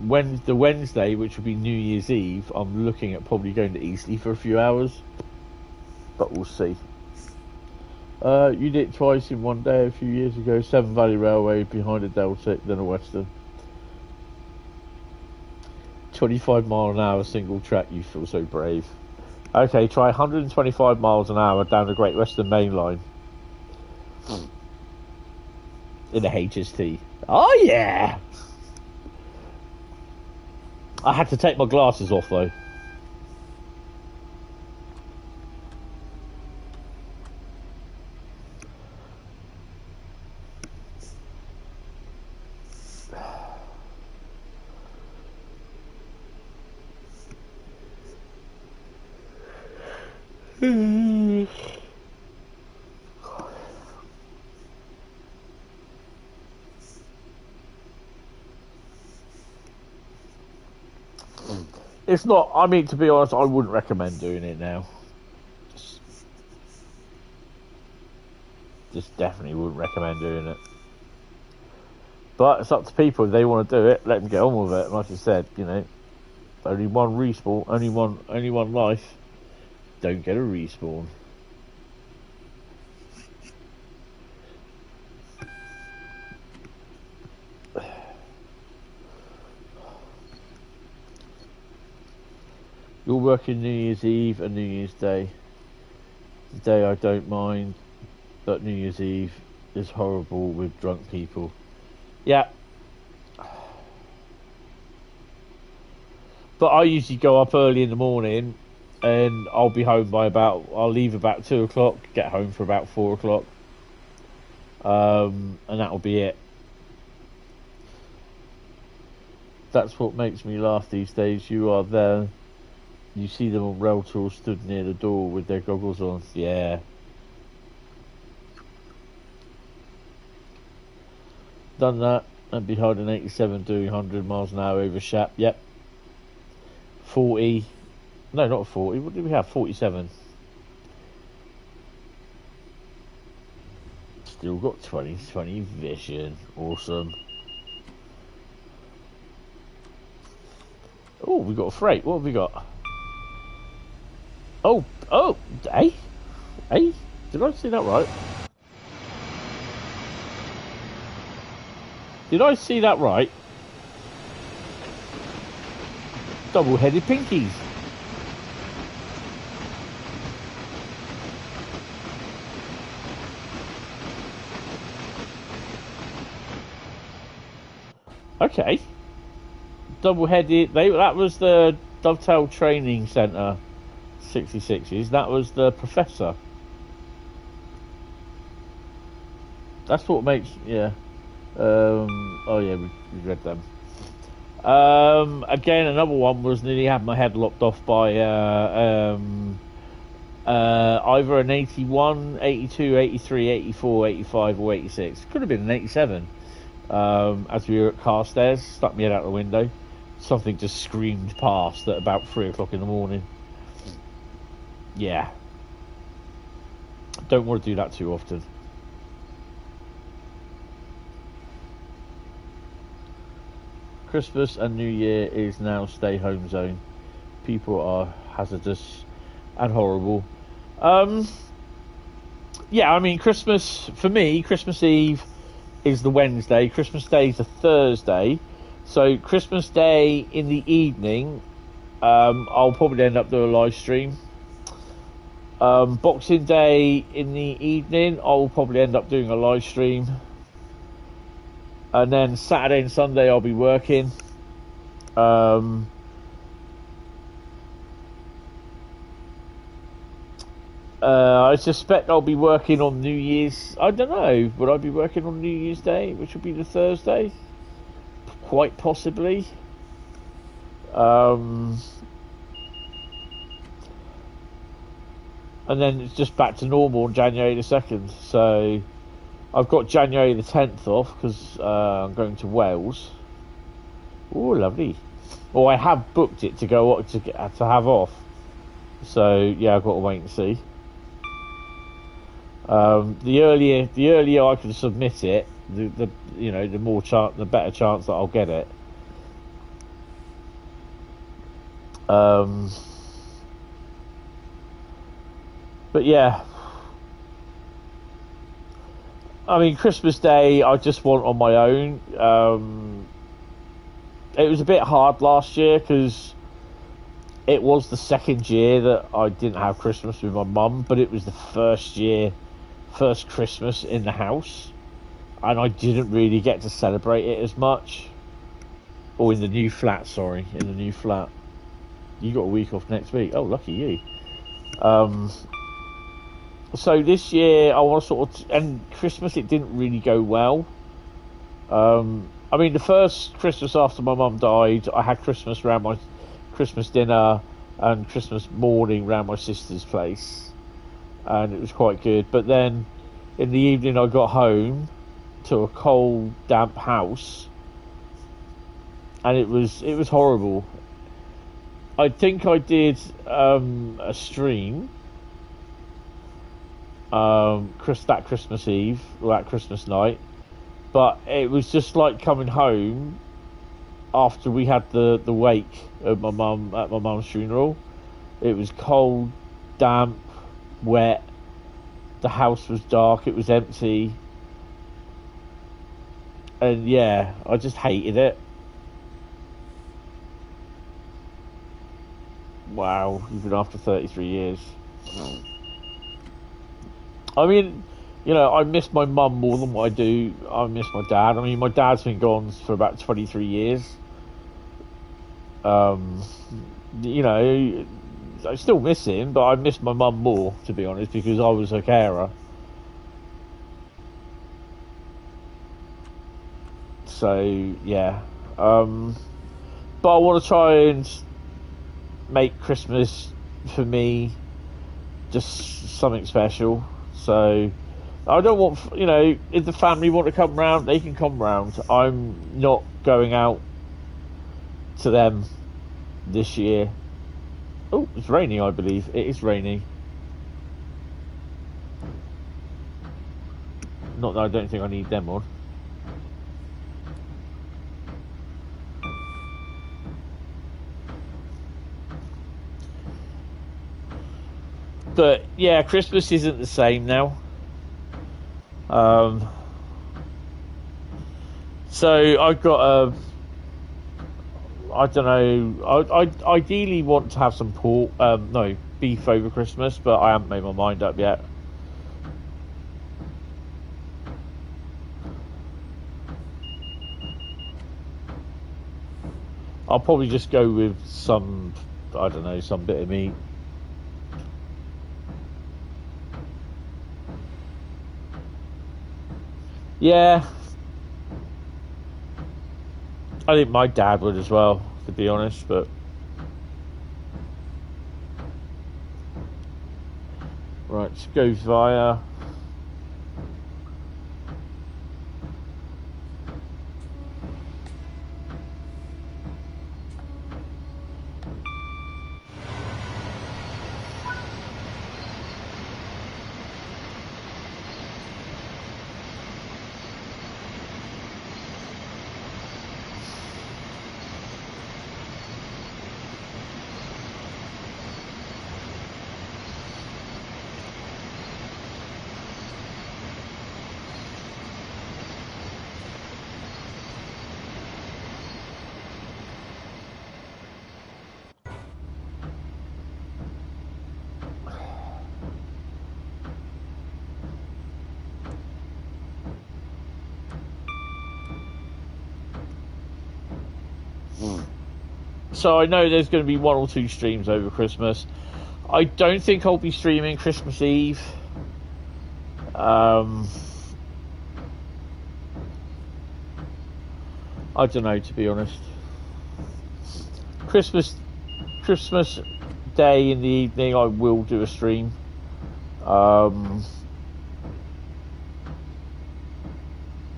The Wednesday, which will be New Year's Eve, I'm looking at probably going to Eustn for a few hours. But we'll see. You did it twice in one day a few years ago. Severn Valley Railway behind a Dovetail, then a Eustn. 25 mile an hour single track, you feel so brave. Okay, try 125 miles an hour down the Great Western Main Line. In a HST. Oh yeah! I had to take my glasses off though. It's not, I mean, to be honest, I wouldn't recommend doing it now. just definitely wouldn't recommend doing it. But it's up to people. If they want to do it, let them get on with it. Like I said, you know, only one respawn, only one life. Don't get a respawn. You're working New Year's Eve and New Year's Day. Today I don't mind, but New Year's Eve is horrible with drunk people. Yeah. But I usually go up early in the morning and I'll be home by I'll leave about 2 o'clock, get home for about 4 o'clock. And that'll be it. That's what makes me laugh these days. You are there. You see them on rail tour stood near the door with their goggles on. Yeah. Done that. And behind an 87 doing 100 miles an hour over Shap. Yep. 40. No, not 40. What did we have? 47. Still got 20/20 vision. Awesome. Oh, we got a freight. What have we got? Oh, hey, did I see that right? Did I see that right? Double-headed pinkies. Okay. Double-headed. That was the Dovetail Training Centre. 66s. That was the professor. That's what makes, yeah. Oh yeah, we read them. Again, another one was nearly had my head lopped off by either an 81, 82, 83, 84, 85 or 86. Could have been an 87. As we were at Carstairs, stuck my head out the window. Something just screamed past at about 3 o'clock in the morning. Yeah. Don't want to do that too often. Christmas and New Year is now stay home zone. People are hazardous and horrible. Yeah, I mean, Christmas, for me, Christmas Eve is the Wednesday. Christmas Day is the Thursday. So Christmas Day in the evening, I'll probably end up doing a live stream. Boxing Day in the evening, I'll probably end up doing a live stream. And then Saturday and Sunday I'll be working. I suspect I'll be working on New Year's. I don't know. Would I be working on New Year's Day, which would be the Thursday? Quite possibly. And then it's just back to normal on January the 2nd. So I've got January the 10th off because I'm going to Wales. Oh, lovely. Well, I have booked it to go to have off. So yeah, I've got to wait and see. The earlier I can submit it, the better chance that I'll get it. But yeah, I mean, Christmas Day I just want on my own. It was a bit hard last year because it was the second year that I didn't have Christmas with my mum, but it was the first Christmas in the house, and I didn't really get to celebrate it as much. Or in the new flat, sorry, in the new flat. You got a week off next week. Oh, lucky you. So this year I want to and Christmas it didn't really go well. I mean, the first Christmas after my mum died, I had Christmas around my Christmas dinner and Christmas morning round my sister's place, and it was quite good. But then in the evening I got home to a cold, damp house, and it was horrible. I think I did a stream that Christmas Eve, or that Christmas night, but it was just like coming home after we had the wake of my mum at my mum's funeral. It was cold, damp, wet. The house was dark. It was empty, and yeah, I just hated it. Wow, even after 33 years. I mean, you know, I miss my mum more than what I do. I miss my dad. I mean, my dad's been gone for about 23 years. You know, I still miss him, but I miss my mum more, to be honest, because I was her carer. So, yeah. But I want to try and make Christmas, for me, just something special. So I don't want, you know, if the family want to come round, they can come round. I'm not going out to them this year. Oh, it's raining, I believe. It is raining. Not that I don't think I need them on. But yeah, Christmas isn't the same now. So I've got a. I don't know. I ideally want to have some pork. No, beef over Christmas, but I haven't made my mind up yet. I'll probably just go with some. I don't know, some bit of meat. Yeah, I think my dad would as well, to be honest, but right, let's go via so I know there's going to be 1 or 2 streams over Christmas. I don't think I'll be streaming Christmas Eve. I don't know, to be honest. Christmas Day in the evening, I will do a stream.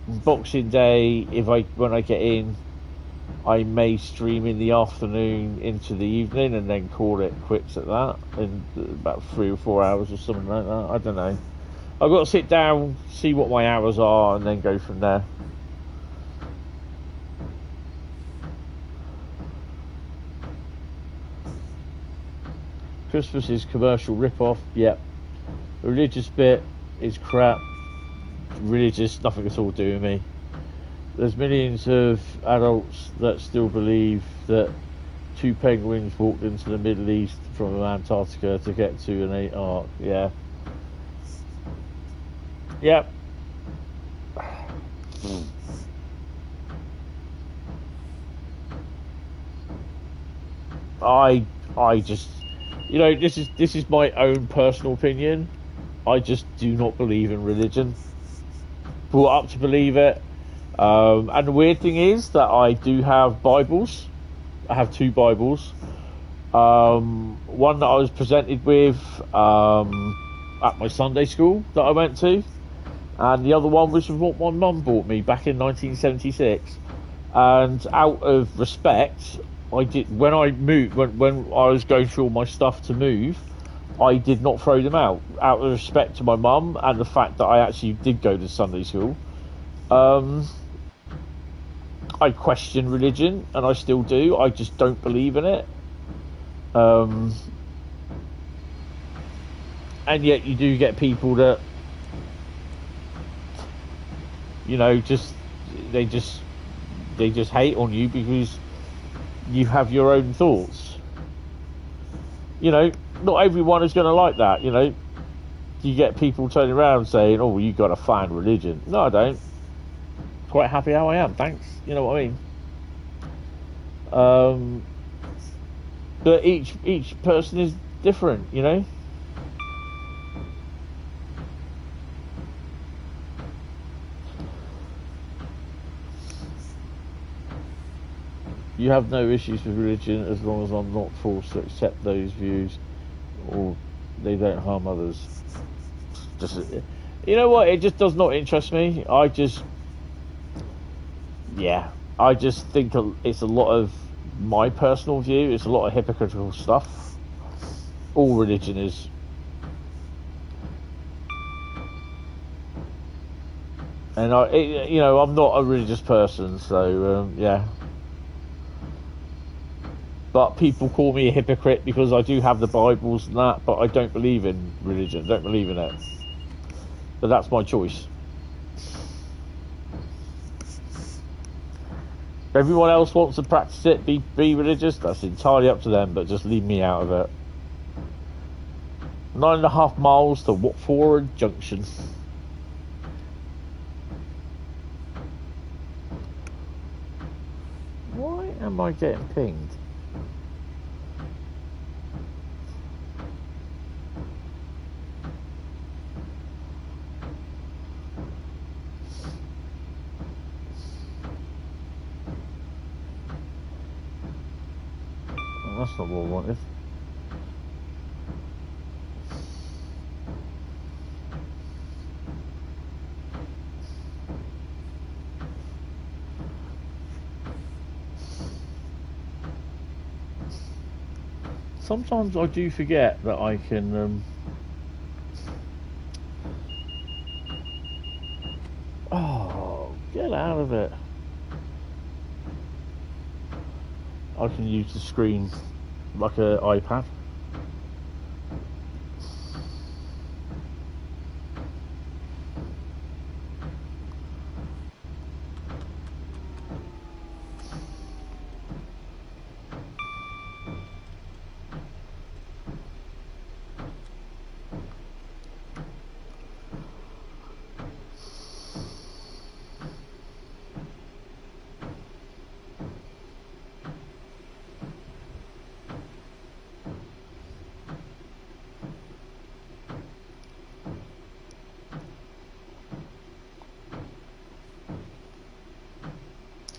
Boxing Day, when I get in, I may stream in the afternoon into the evening and then call it quits at that in about 3 or 4 hours or something like that. I don't know. I've got to sit down, see what my hours are, and then go from there. Christmas is commercial rip-off. Yep. The religious bit is crap. Religious, nothing at all to do with me. There's millions of adults that still believe that 2 penguins walked into the Middle East from Antarctica to get to an ark. Yeah. Yep. I just, you know, this is my own personal opinion. I just do not believe in religion. Brought up to believe it. And the weird thing is that I do have Bibles. I have 2 Bibles. One that I was presented with at my Sunday school that I went to, and the other one was what my mum bought me back in 1976. And out of respect, I did when I moved, when I was going through all my stuff to move, I did not throw them out of respect to my mum and the fact that I actually did go to Sunday school. I question religion, and I still do. I just don't believe in it. And yet you do get people that, you know, they just hate on you because you have your own thoughts. You know, not everyone is going to like that. You know, you get people turning around saying, "Oh, you got to find religion." No, I don't. Quite happy how I am, thanks. You know what I mean? But each person is different, you know. You have no issues with religion as long as I'm not forced to accept those views, or they don't harm others. Just, you know what? It just does not interest me. I just think it's a lot of my personal view. It's a lot of hypocritical stuff. All religion is. And I'm not a religious person, so yeah. But people call me a hypocrite because I do have the Bibles and that, but I don't believe in religion. Don't believe in it. But that's my choice. If everyone else wants to practice it, be religious, that's entirely up to them, but just leave me out of it. 9.5 miles to Watford Junction. Why am I getting pinged? That's not what I wanted. Sometimes I do forget that I can oh, get out of it. I can use the screen like an iPad.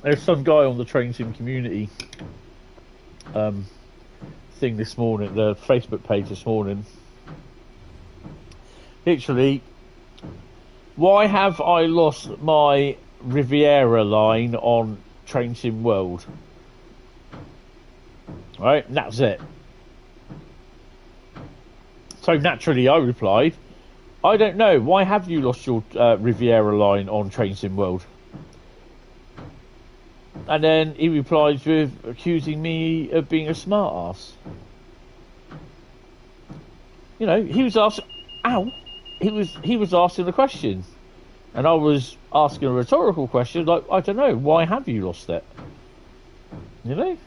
There's some guy on the Train Sim community thing this morning, the Facebook page this morning. Literally, why have I lost my Riviera line on Train Sim World? Right, and that's it. So naturally I replied, I don't know, why have you lost your Riviera line on Train Sim World? And then he replies with accusing me of being a smart ass. You know, he was asking, he was asking the question, and I was asking a rhetorical question like, I don't know, why have you lost it? You know.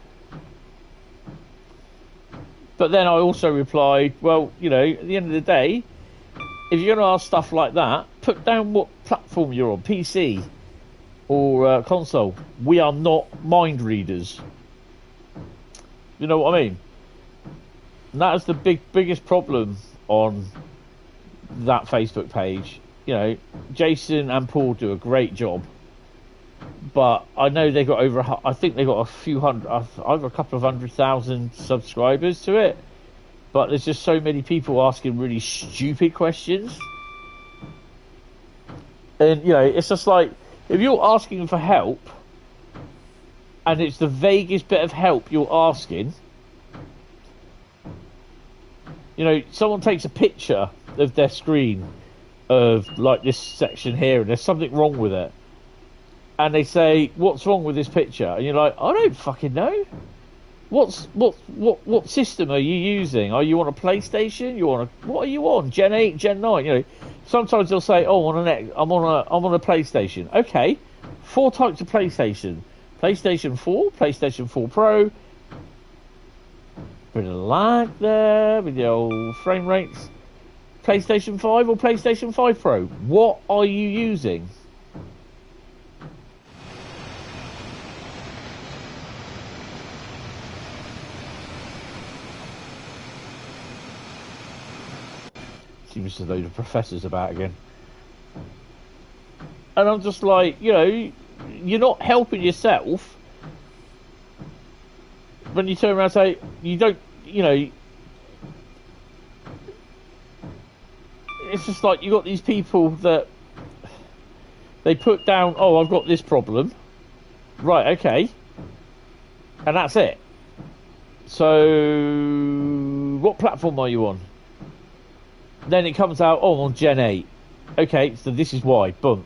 But then I also replied, well, you know, at the end of the day, if you're going to ask stuff like that, put down what platform you're on, PC. Or console. We are not mind readers. You know what I mean? And that is the biggest problem on that Facebook page. You know, Jason and Paul do a great job, but I know they got over. I think they got a few hundred, over a couple of 100,000 subscribers to it. But there's just so many people asking really stupid questions, and you know, it's just like, if you're asking for help, and it's the vaguest bit of help you're asking, you You know, someone takes a picture of their screen of like this section here, and there's something wrong with it, and they say, "What's wrong with this picture?" And you're like, "I don't fucking know. What system are you using? Are you on a PlayStation? What are you on? Gen 8, Gen 9? You know, sometimes they'll say, "Oh, I'm on a PlayStation." Okay, 4 types of PlayStation: PlayStation 4, PlayStation 4 Pro. Bit of lag there with the old frame rates. PlayStation 5 or PlayStation 5 Pro? What are you using? Seems as though the professor's about again. And I'm just like, you know, you're not helping yourself when you turn around and say, you don't, you know, it's just like you got these people that they put down, "Oh, I've got this problem." Right, okay. And that's it. So, what platform are you on? Then it comes out, "Oh, I'm on Gen 8. Okay, so this is why. Boom.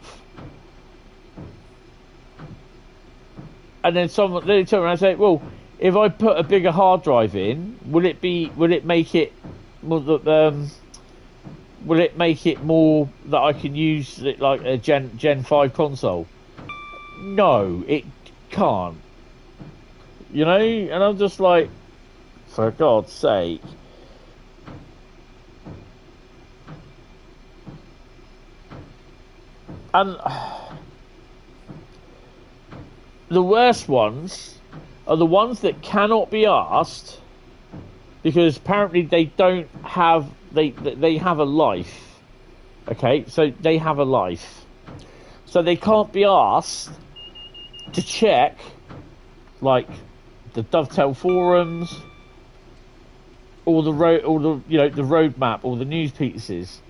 And then they turn around and say, "Well, if I put a bigger hard drive in, will it make it more that I can use it like a Gen 5 console?" No, it can't. You know, and I'm just like, for God's sake. And the worst ones are the ones that cannot be asked because apparently they have a life. Okay, so they have a life, so they can't be asked to check like the Dovetail forums or the roadmap or the news pieces.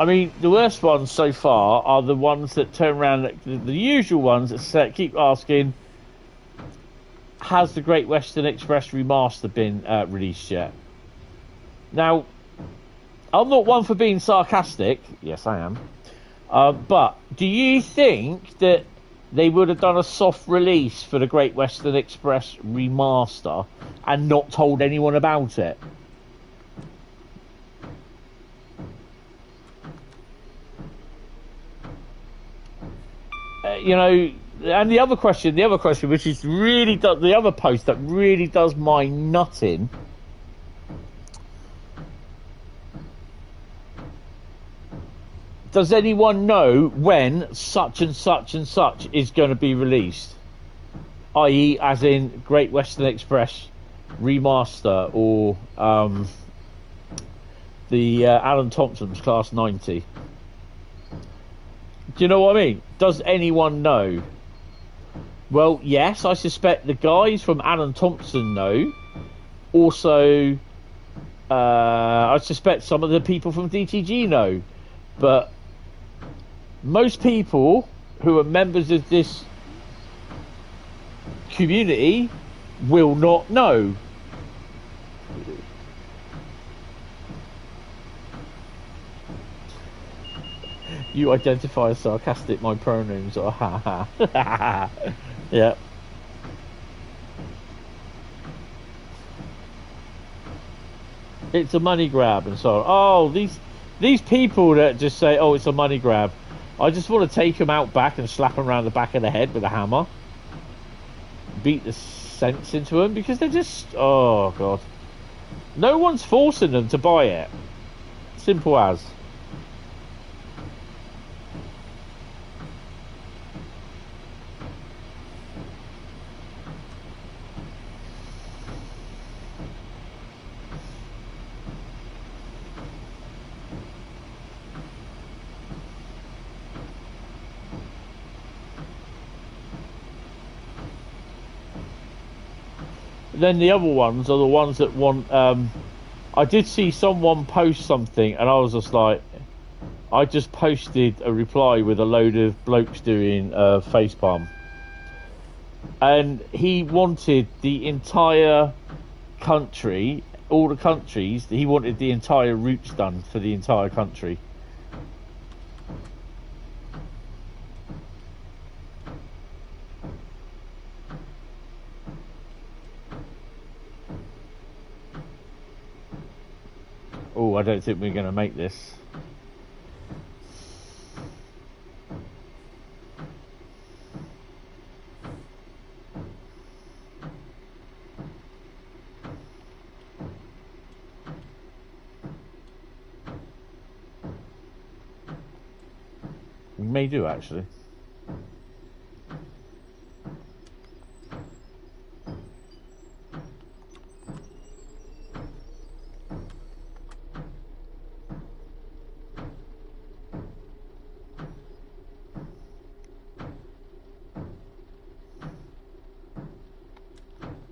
I mean, the worst ones so far are the ones that turn around, the usual ones that keep asking, "Has the Great Western Express remaster been released yet?" Now, I'm not one for being sarcastic. Yes, I am. But do you think that they would have done a soft release for the Great Western Express remaster and not told anyone about it? You know, and the other question, which is really the other post that really does my nutting. Does anyone know when such and such and such is going to be released? I.e., as in Great Western Express remaster or the Alan Thompson's Class 90. Do you know what I mean? Does anyone know? Well, yes, I suspect the guys from Alan Thompson know. Also, I suspect some of the people from DTG know. But most people who are members of this community will not know. You identify as sarcastic, my pronouns are ha ha. Yeah. It's a money grab and so on. Oh, these people that just say, "Oh, it's a money grab," I just want to take them out back and slap them around the back of the head with a hammer. Beat the sense into them because they're just, oh God. No one's forcing them to buy it. Simple as. Then the other ones are the ones that want. I did see someone post something, and I was just like, I just posted a reply with a load of blokes doing facepalm, and he wanted the entire country, all the countries. He wanted the entire routes done for the entire country. Oh, I don't think we're going to make this. We may do, actually.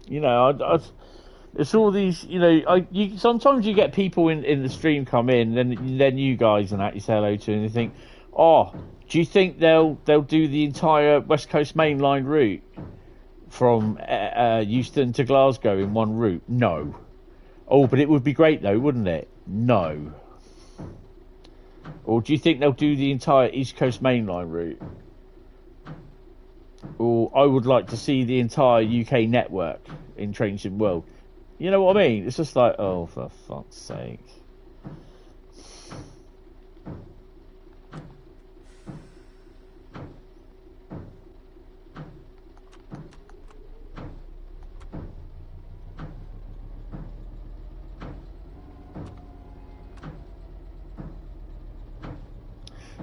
You know, it's all these. You know, sometimes you get people in the stream come in, then you guys and that you say hello to, and you think, oh, do you think they'll do the entire West Coast Main Line route from Eustn to Glasgow in one route? No. Oh, but it would be great though, wouldn't it? No. Or do you think they'll do the entire East Coast Main Line route? Or I would like to see the entire UK network in Trainship World. You know what I mean? It's just like, oh, for fuck's sake.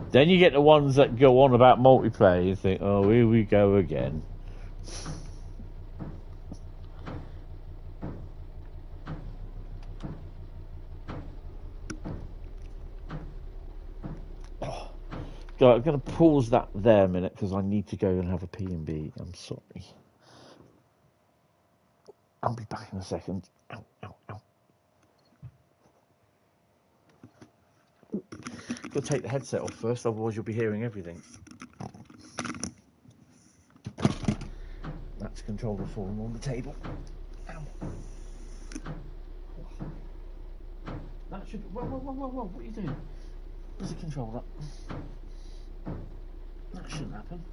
Then you get the ones that go on about multiplayer. You think, oh, here we go again. Oh, God, I'm going to pause that there a minute because I need to go and have a P&B. I'm sorry. I'll be back in a second. Ow, ow, ow. Got to take the headset off first, otherwise you'll be hearing everything. That's controller falling on the table. Ow. That should. Whoa! What are you doing? There's a controller. That shouldn't happen.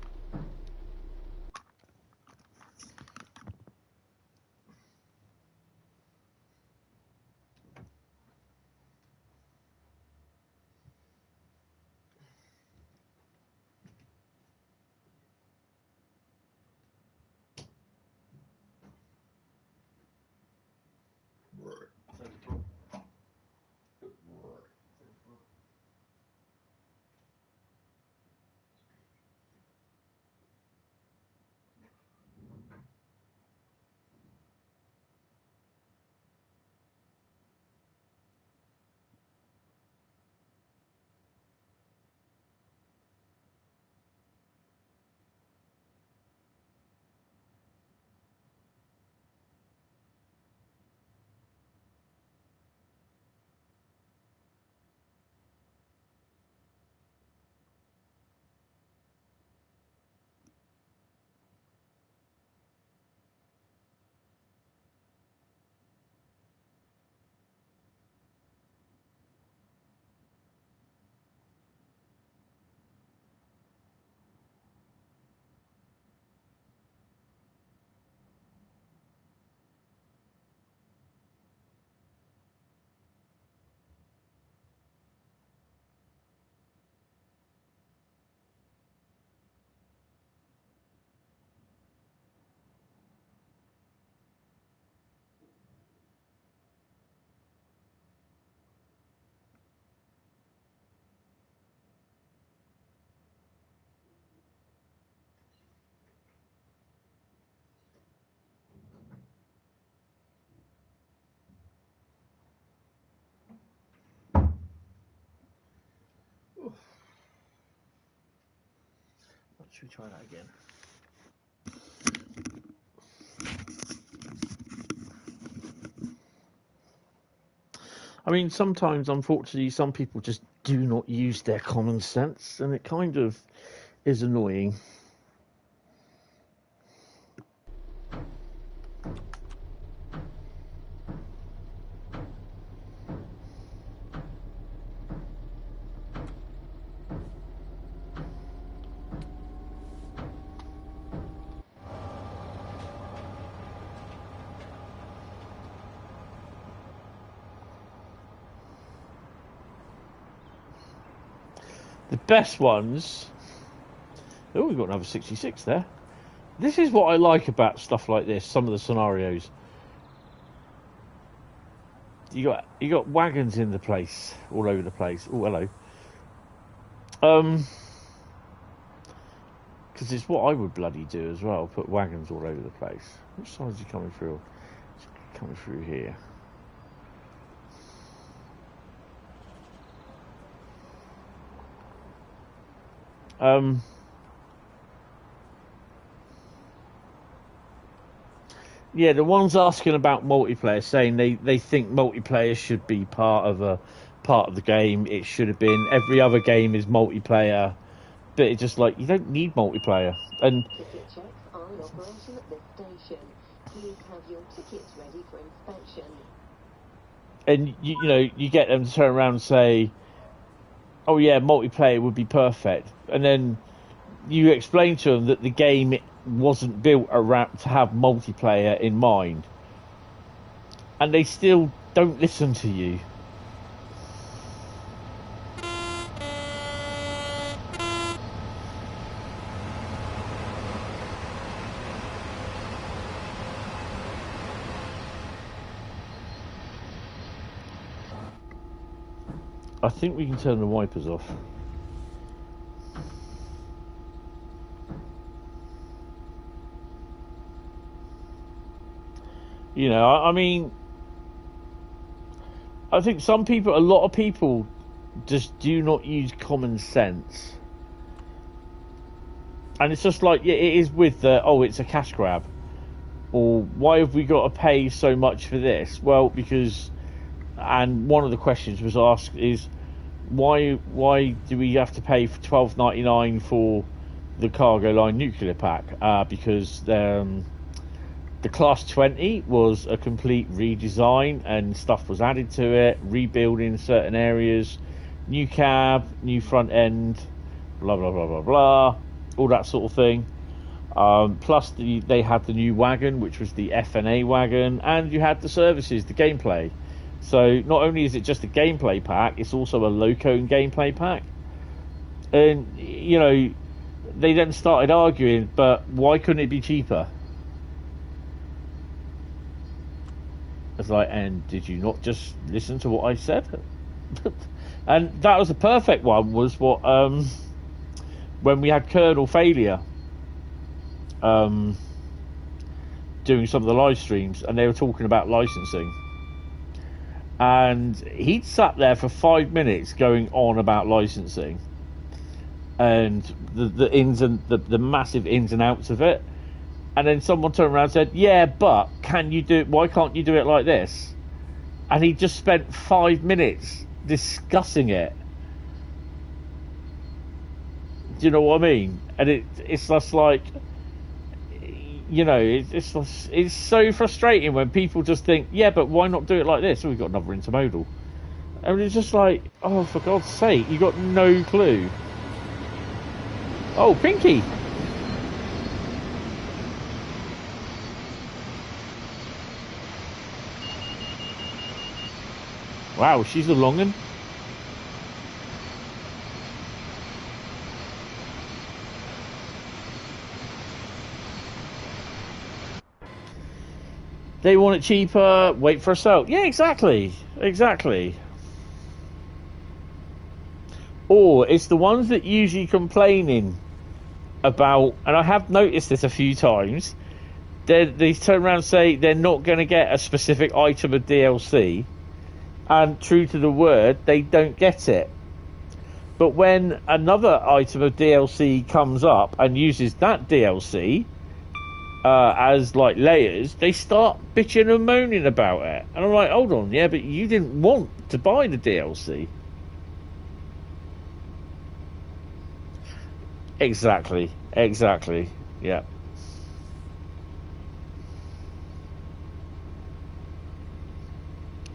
Should we try that again? I mean, sometimes, unfortunately, some people just do not use their common sense, and it kind of is annoying. The best ones. Oh, we've got another 66 there. This is what I like about stuff like this. Some of the scenarios. You got wagons in the place, all over the place. Oh, hello. Because it's what I would bloody do as well. Put wagons all over the place. Which side is he coming through? He's coming through here. Yeah, the ones asking about multiplayer, saying they think multiplayer should be part of the game. It should have been. Every other game is multiplayer, but it's just like you don't need multiplayer. And ticket checks are in operation at this station. Please have your tickets ready for inspection. And you get them to turn around and say, "Oh yeah, multiplayer would be perfect," and then you explain to them that the game wasn't built around to have multiplayer in mind, and they still don't listen to you. I think we can turn the wipers off. I mean, I think a lot of people just do not use common sense. And it's just like, yeah, it is with it's a cash grab. Or why have we got to pay so much for this? Well, because, and one of the questions was asked is, why do we have to pay for $12.99 for the cargo line nuclear pack? Because the Class 20 was a complete redesign and stuff was added to it, rebuilding certain areas, new cab, new front end, blah, blah, blah, blah, blah, all that sort of thing. Plus, they had the new wagon, which was the F&A wagon, and you had the services, the gameplay. So not only is it just a gameplay pack, it's also a loco and gameplay pack. And, they then started arguing, but why couldn't it be cheaper? It's like, and did you not just listen to what I said? And that was a perfect one, was what, when we had Colonel Failure doing some of the live streams, and they were talking about licensing. And he'd sat there for 5 minutes going on about licensing and the ins and the massive ins and outs of it. And then someone turned around and said, yeah, but why can't you do it like this? And he just spent 5 minutes discussing it. Do you know what I mean? And it's just like, it's so frustrating when people just think, yeah, but why not do it like this? Oh, we've got another intermodal. And it's just like, oh, for God's sake, you got no clue. Oh, Pinky. Wow, she's a long one. They want it cheaper, wait for a sale. Yeah, exactly. Or it's the ones that usually complaining about, and I have noticed this a few times, they turn around and say they're not going to get a specific item of DLC, and true to the word, they don't get it. But when another item of DLC comes up and uses that DLC as like layers, they start bitching and moaning about it. And I'm like, hold on, yeah, but you didn't want to buy the DLC. Exactly, yeah.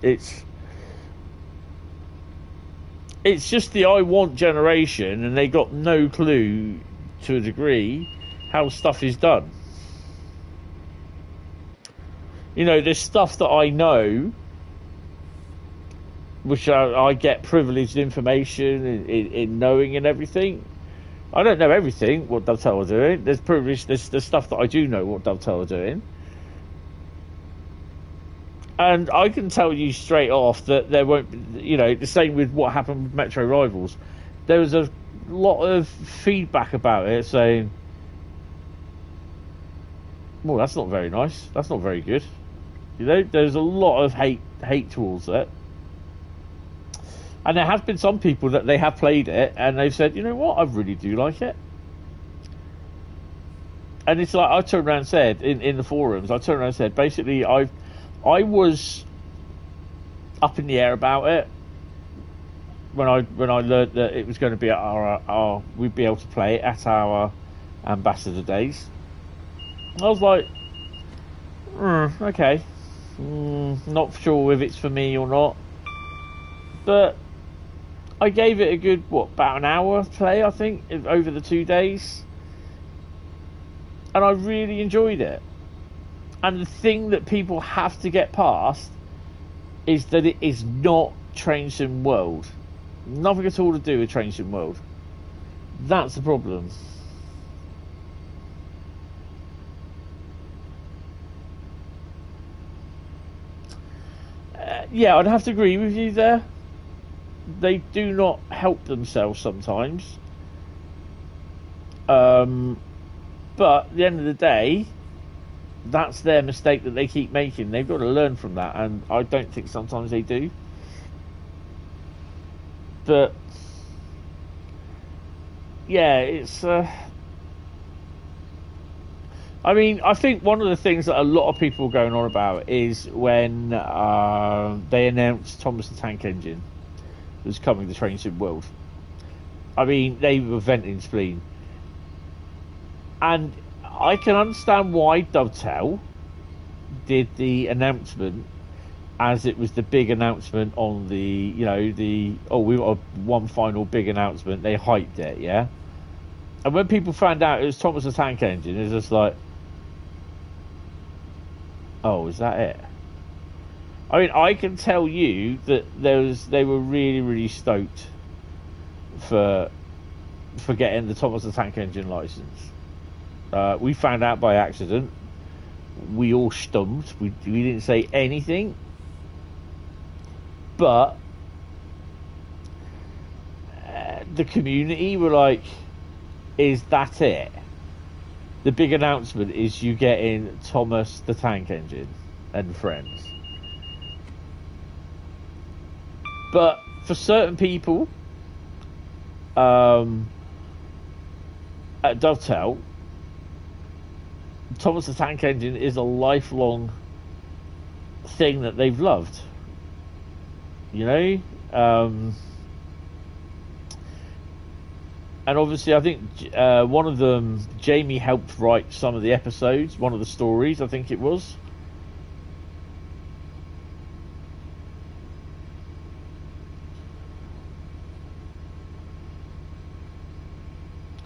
It's just the I want generation, and they got no clue, to a degree, how stuff is done. There's stuff that I know which I get privileged information in knowing and everything. I don't know everything what Dovetail are doing. There's privilege. There's stuff that I do know what Dovetail are doing, and I can tell you straight off that there won't be, you know, the same with what happened with Metro Rivals. There was a lot of feedback about it saying, well, that's not very nice, that's not very good. You know, there's a lot of hate towards it. And there have been some people that they have played it and they've said, you know what, I really do like it. And it's like, I turned around and said in the forums, I turned around and said, basically, I was up in the air about it when I learned that it was going to be at our we'd be able to play it at our ambassador days. I was like, okay, not sure if it's for me or not, but I gave it a good about an hour play, I think, over the 2 days, and I really enjoyed it. And the thing that people have to get past is that it is not Train Sim World. Nothing at all to do with Train Sim World. That's the problem. Yeah, I'd have to agree with you there. They do not help themselves sometimes. But at the end of the day, that's their mistake that they keep making. They've got to learn from that, and I don't think sometimes they do. But yeah, it's I mean, I think one of the things that a lot of people are going on about is when they announced Thomas the Tank Engine was coming to Train Sim World. I mean, they were venting spleen, and I can understand why Dovetail did the announcement as it was the big announcement on the, you know, we got one final big announcement. They hyped it, yeah. And when people found out it was Thomas the Tank Engine, it was just like, oh, is that it? I mean, I can tell you that they were really, really stoked for getting the Thomas the Tank Engine license. We found out by accident. We all stumped. We didn't say anything. But the community were like, is that it? The big announcement is you getting Thomas the Tank Engine and friends. But for certain people at Dovetail, Thomas the Tank Engine is a lifelong thing that they've loved. You know? And obviously, I think one of them, Jamie, helped write some of the episodes, one of the stories, I think it was.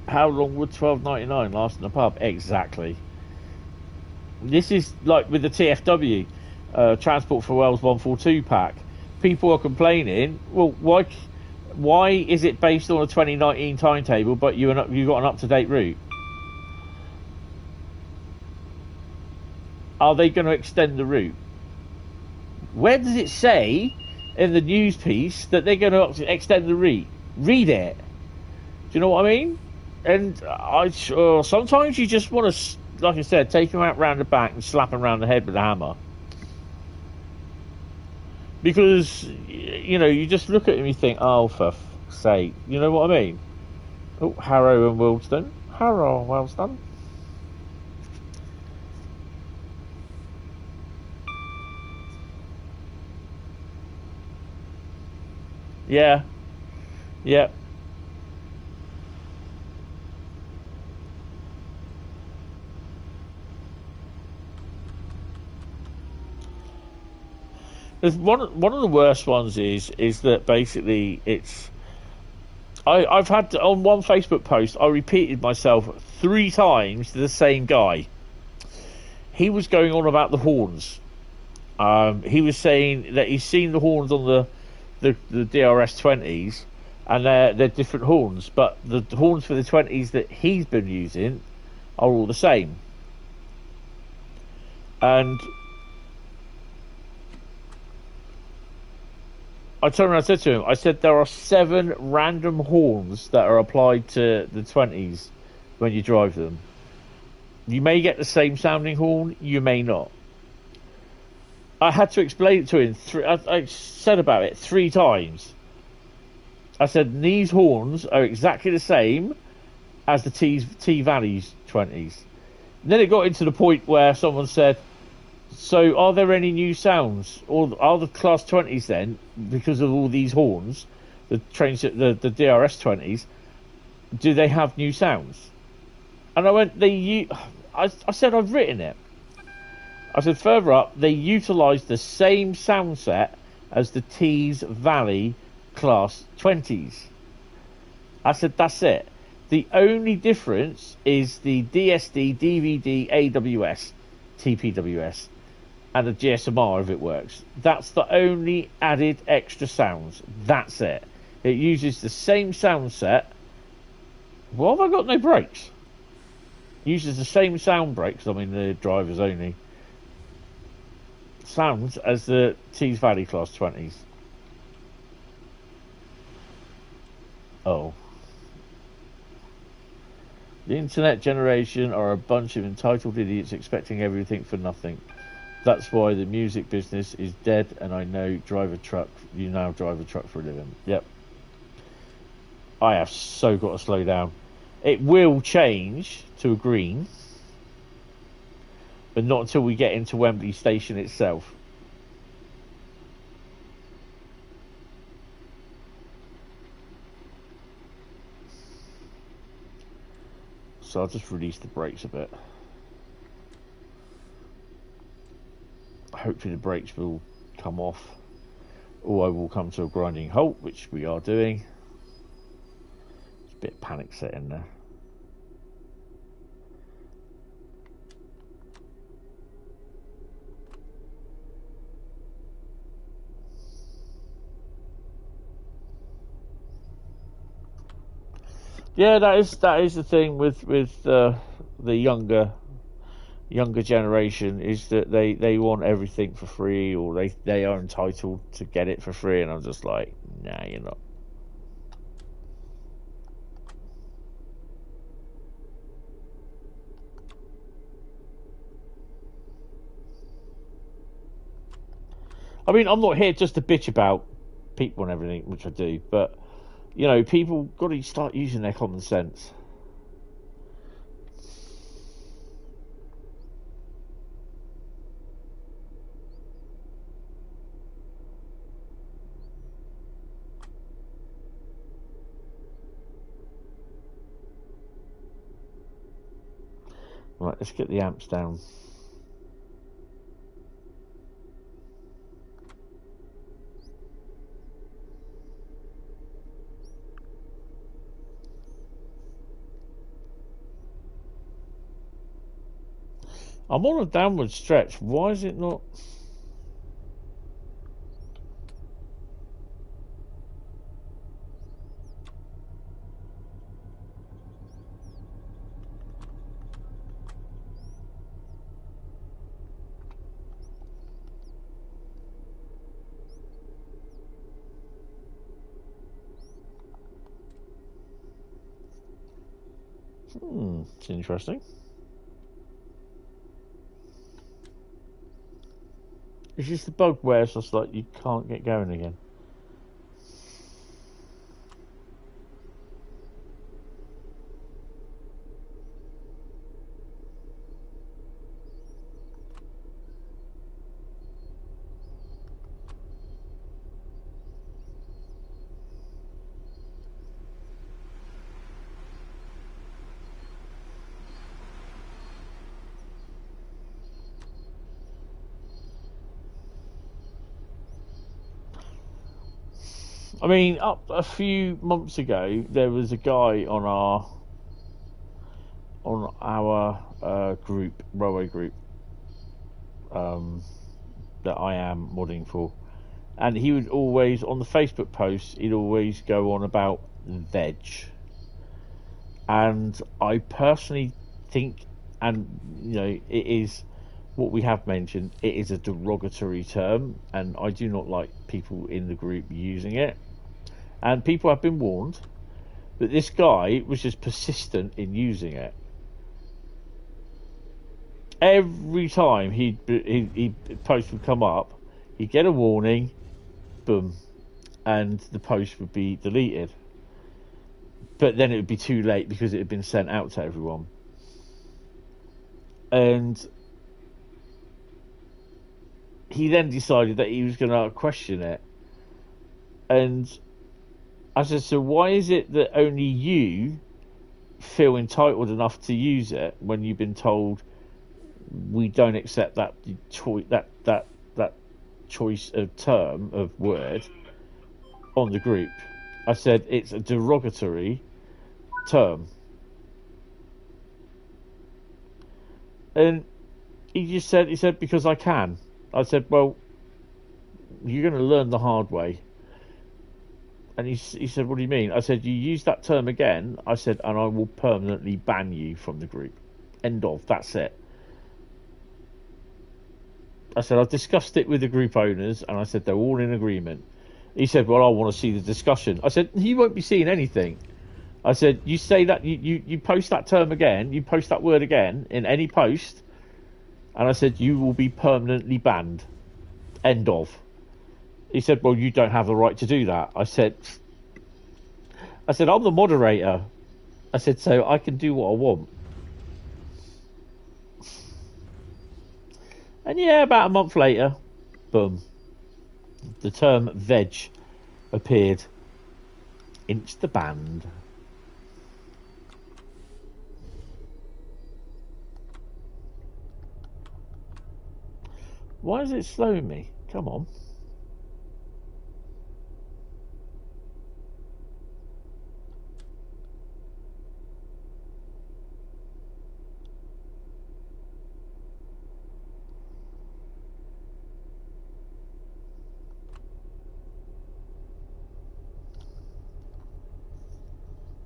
How long would $12.99 last in the pub? Exactly. This is like with the TFW, Transport for Wales 142 pack. People are complaining, well, why is it based on a 2019 timetable, but you got an up-to-date route? Are they going to extend the route? Where does it say in the news piece that they're going to extend the route? Read it. Do you know what I mean? And sometimes you just want to, like I said, take them out round the back and slap them round the head with a hammer. Because, you know, you just look at him and you think, oh, for fuck's sake. You know what I mean? Oh, Harrow and Eustn. Harrow and Eustn. Yeah. Yeah. There's one of the worst ones is that basically it's I've had to, on one Facebook post I repeated myself 3 times to the same guy. He was going on about the horns. He was saying that he's seen the horns on the DRS 20s, and they're different horns, but the horns for the 20s that he's been using are all the same. And I turned around and said to him, I said, there are 7 random horns that are applied to the 20s when you drive them. You may get the same sounding horn, you may not. I had to explain it to him. I said about it 3 times. I said, these horns are exactly the same as the T-Valley's 20s. And then it got into the point where someone said, so are there any new sounds? Or are the Class 20s then, because of all these horns, the DRS 20s, do they have new sounds? And I went, I said, I've written it. I said, further up, they utilise the same sound set as the Tees Valley Class 20s. I said, that's it. The only difference is the DSD, DVD, AWS, TPWS, and the GSMR if it works. That's the only added extra sounds. That's it. It uses the same sound set. Why have I got no brakes? Uses the same sound brakes, I mean the drivers only, sounds as the Tees Valley Class 20s. Oh. The internet generation are a bunch of entitled idiots expecting everything for nothing. That's why the music business is dead, and I know you now drive a truck for a living. Yep. I have so got to slow down. It will change to a green, but not until we get into Wembley Station itself. So I'll just release the brakes a bit. Hopefully the brakes will come off, or I will come to a grinding halt, which we are doing. There's a bit of panic set in there. Yeah, that is the thing with the younger generation, is that they want everything for free, or they are entitled to get it for free, and I'm just like, nah, you're not. I mean, I'm not here just to bitch about people and everything, which I do, but you know, people got to start using their common sense. Right, let's get the amps down. I'm on a downward stretch. Why is it not? It's interesting. It's just the bug where it's just like you can't get going again. I mean, up a few months ago, there was a guy on our group, railway group, that I am modding for, And he would always, on the Facebook posts, he'd always go on about veg. And I personally think, and you know, it is what we have mentioned, it is a derogatory term, and I do not like people in the group using it. And people have been warned, but this guy was just persistent in using it. Every time he post would come up, he'd get a warning, boom, and the post would be deleted. But then it would be too late because it had been sent out to everyone. And he then decided that he was going to question it. And I said, so why is it that only you feel entitled enough to use it when you've been told we don't accept that choice of term of word on the group? I said it's a derogatory term. And he said because I can. I said, well, you're going to learn the hard way. And he said, what do you mean? I said, you use that term again. I said, and I will permanently ban you from the group. End of. That's it. I said, I've discussed it with the group owners, and I said, they're all in agreement. He said, well, I want to see the discussion. I said, you won't be seeing anything. I said, you say that, you post that term again, you post that word again in any post, and I said, you will be permanently banned. End of. He said, well, you don't have the right to do that. I said, I'm the moderator. I said, so I can do what I want. And yeah, about a month later, boom, the term veg appeared. Insta banned. Why is it slowing me? Come on.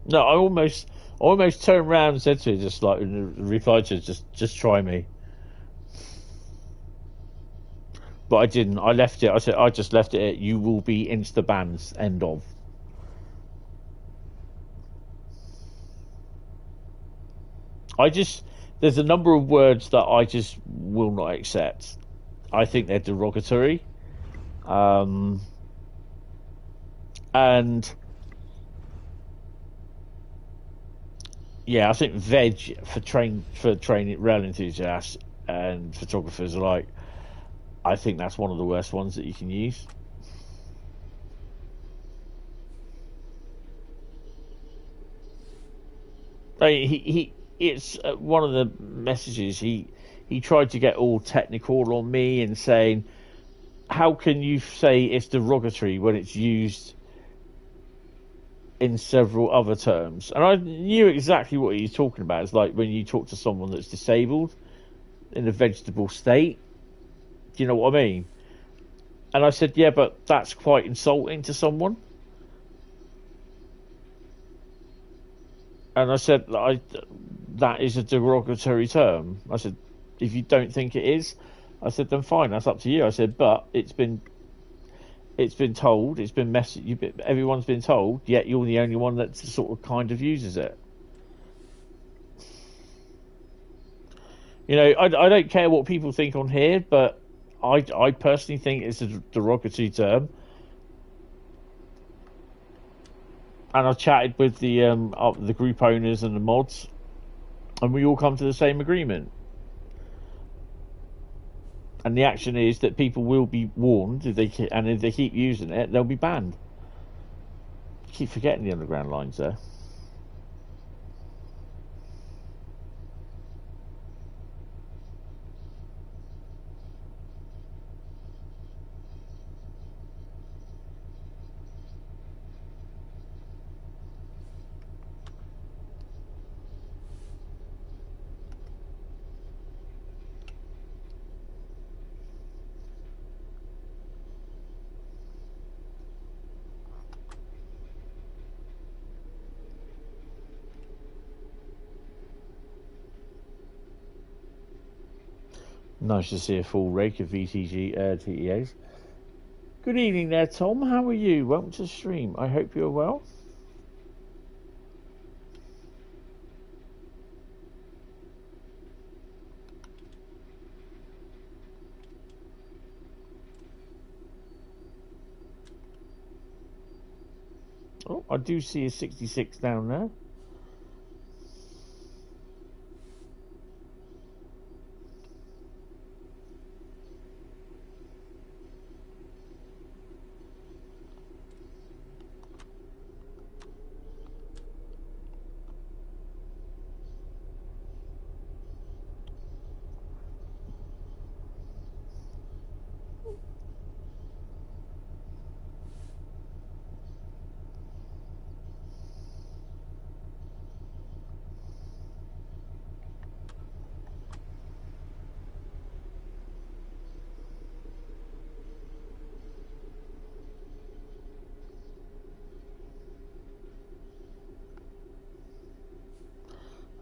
No, I almost turned around and said to her, just like, replied to her, just try me. But I didn't. I left it. I said, I just left it at, you will be insta bans. End of. There's a number of words that I just will not accept. I think they're derogatory. And yeah, I think veg for training rail enthusiasts and photographers alike, I think that's one of the worst ones that you can use. I mean, it's one of the messages he tried to get all technical on me and saying, how can you say it's derogatory when it's used in several other terms? And I knew exactly what he was talking about. It's like when you talk to someone that's disabled in a vegetable state. Do you know what I mean? And I said, yeah, but that's quite insulting to someone. And I said, that is a derogatory term. I said, if you don't think it is, I said, then fine, that's up to you. I said, but it's been told, it's been everyone's been told, yet you're the only one that sort of kind of uses it. You know, I don't care what people think on here, but I personally think it's a derogatory term. And I chatted with the group owners and the mods, and we all come to the same agreement. And the action is that people will be warned if they keep using it, they'll be banned. I keep forgetting the underground lines there. Nice to see a full rake of VTG TEAs. Good evening there, Tom. How are you? Welcome to the stream. I hope you're well. Oh, I do see a 66 down there.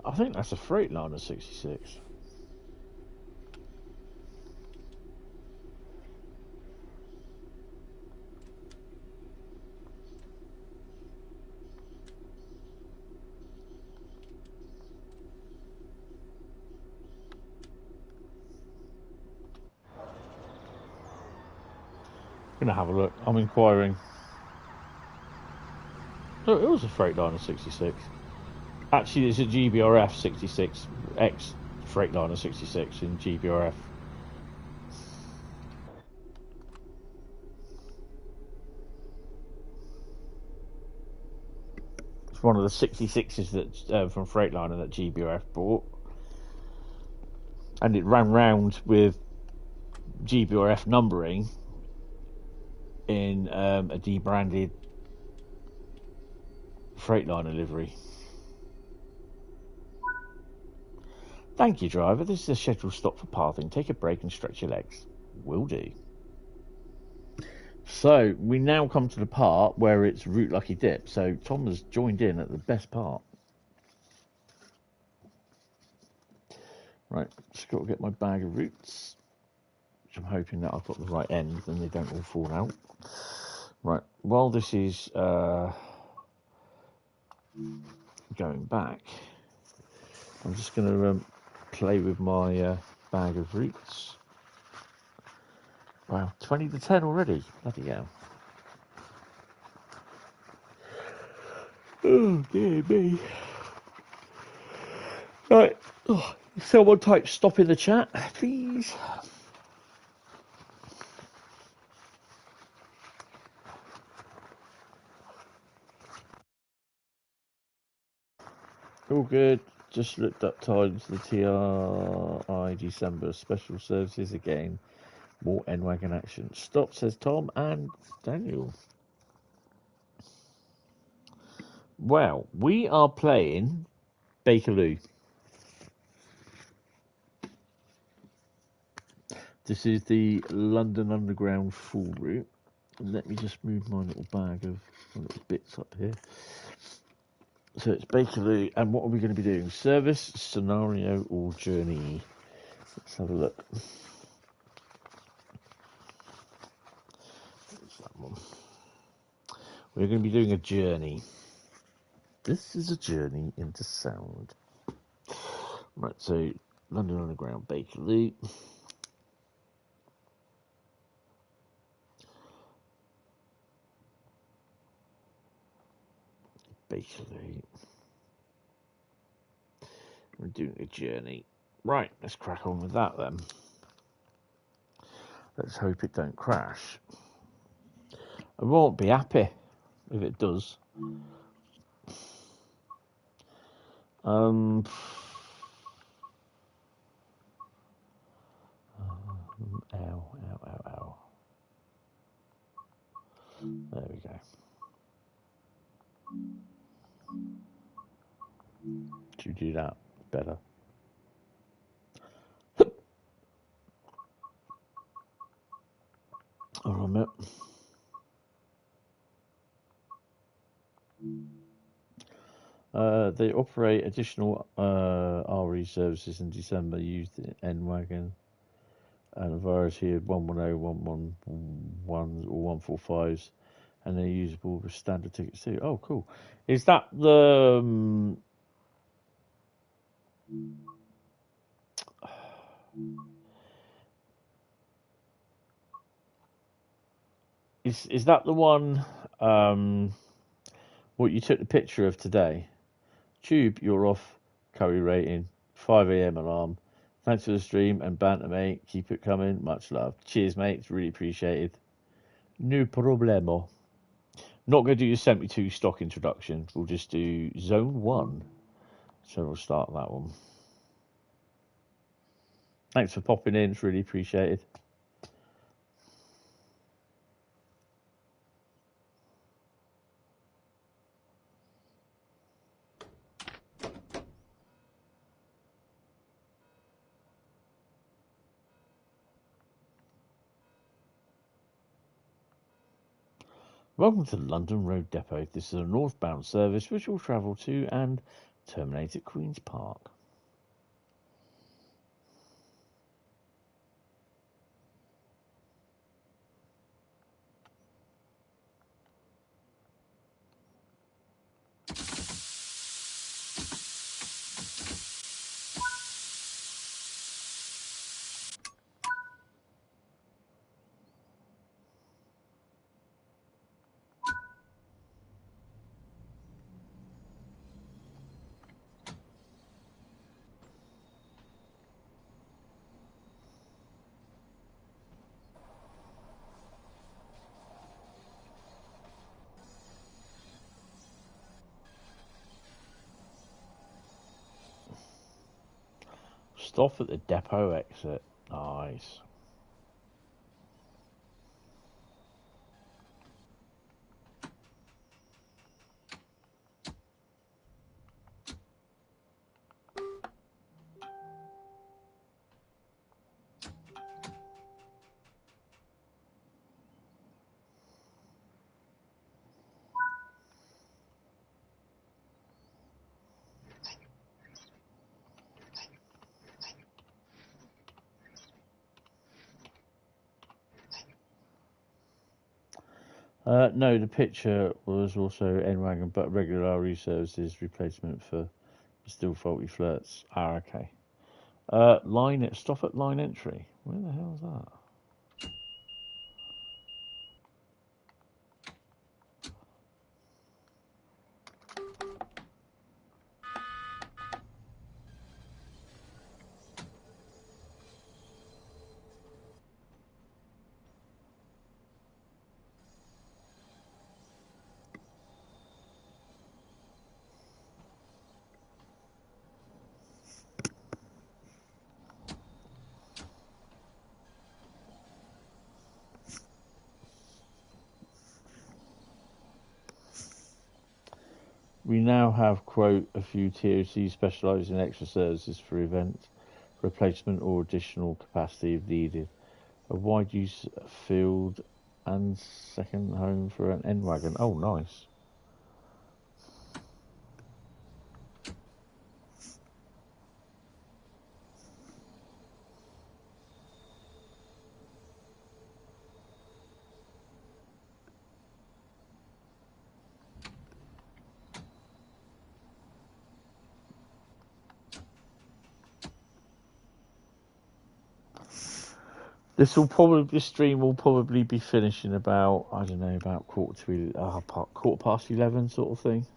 I think that's a Freightliner 66. Gonna have a look. I'm inquiring. Oh, it was a Freightliner 66. Actually, it's a GBRF 66 X Freightliner 66 in GBRF. It's one of the 66s that from Freightliner that GBRF bought, and it ran round with GBRF numbering in a debranded Freightliner livery. Thank you, driver. This is a scheduled stop for pathing. Take a break and stretch your legs. Will do. So, we now come to the part where it's Route Lucky Dip. So, Tom has joined in at the best part. Right, just got to get my bag of routes, which I'm hoping that I've got the right end and they don't all fall out. Right, while this is going back, I'm just going to play with my bag of routes. Wow, 20 to 10 already. Bloody hell. Oh, dear me. Right, someone type stop in the chat, please. All good. Just looked up times. The TRI December special services again. More N-Wagon action. Stop, says Tom and Daniel. Well, we are playing Bakerloo. This is the London Underground full route. Let me just move my little bag of little bits up here. So it's Bakerloo, and what are we going to be doing? Service, scenario, or journey? Let's have a look. What's that one? We're going to be doing a journey. This is a journey into sound. Right, so London Underground, Bakerloo. Bakerloo. We're doing a journey. Right, let's crack on with that then. Let's hope it don't crash. I won't be happy if it does. Ow, ow, ow, ow. There we go. Should you do that better? Hold on a minute. They operate additional RE services in December. Use the N-Wagon and a variety of 110, 111 or 145s, and they're usable with standard tickets too. Oh, cool. Is that the... Is that the one what you took the picture of today? Tube, you're off. Curry rating. 5 a.m. alarm. Thanks for the stream and banter, mate. Keep it coming. Much love. Cheers, mate. It's really appreciated. No problemo. Not going to do your 72 stock introduction. We'll just do Zone 1. So we'll start that one. Thanks for popping in. It's really appreciated. Welcome to London Road Depot. This is a northbound service which will travel to and terminate at Queen's Park. Stop at the depot exit. Nice. No, the picture was also N-Wagon, but regular RE services replacement for still faulty flirts. Ah, okay. Stop at line entry. Where the hell is that? We now have, quote, a few TOCs specialising in extra services for event replacement or additional capacity if needed. A wide use field and second home for an N-Wagon. Oh, nice. This stream will probably be finishing about, I don't know, about quarter past 11 sort of thing.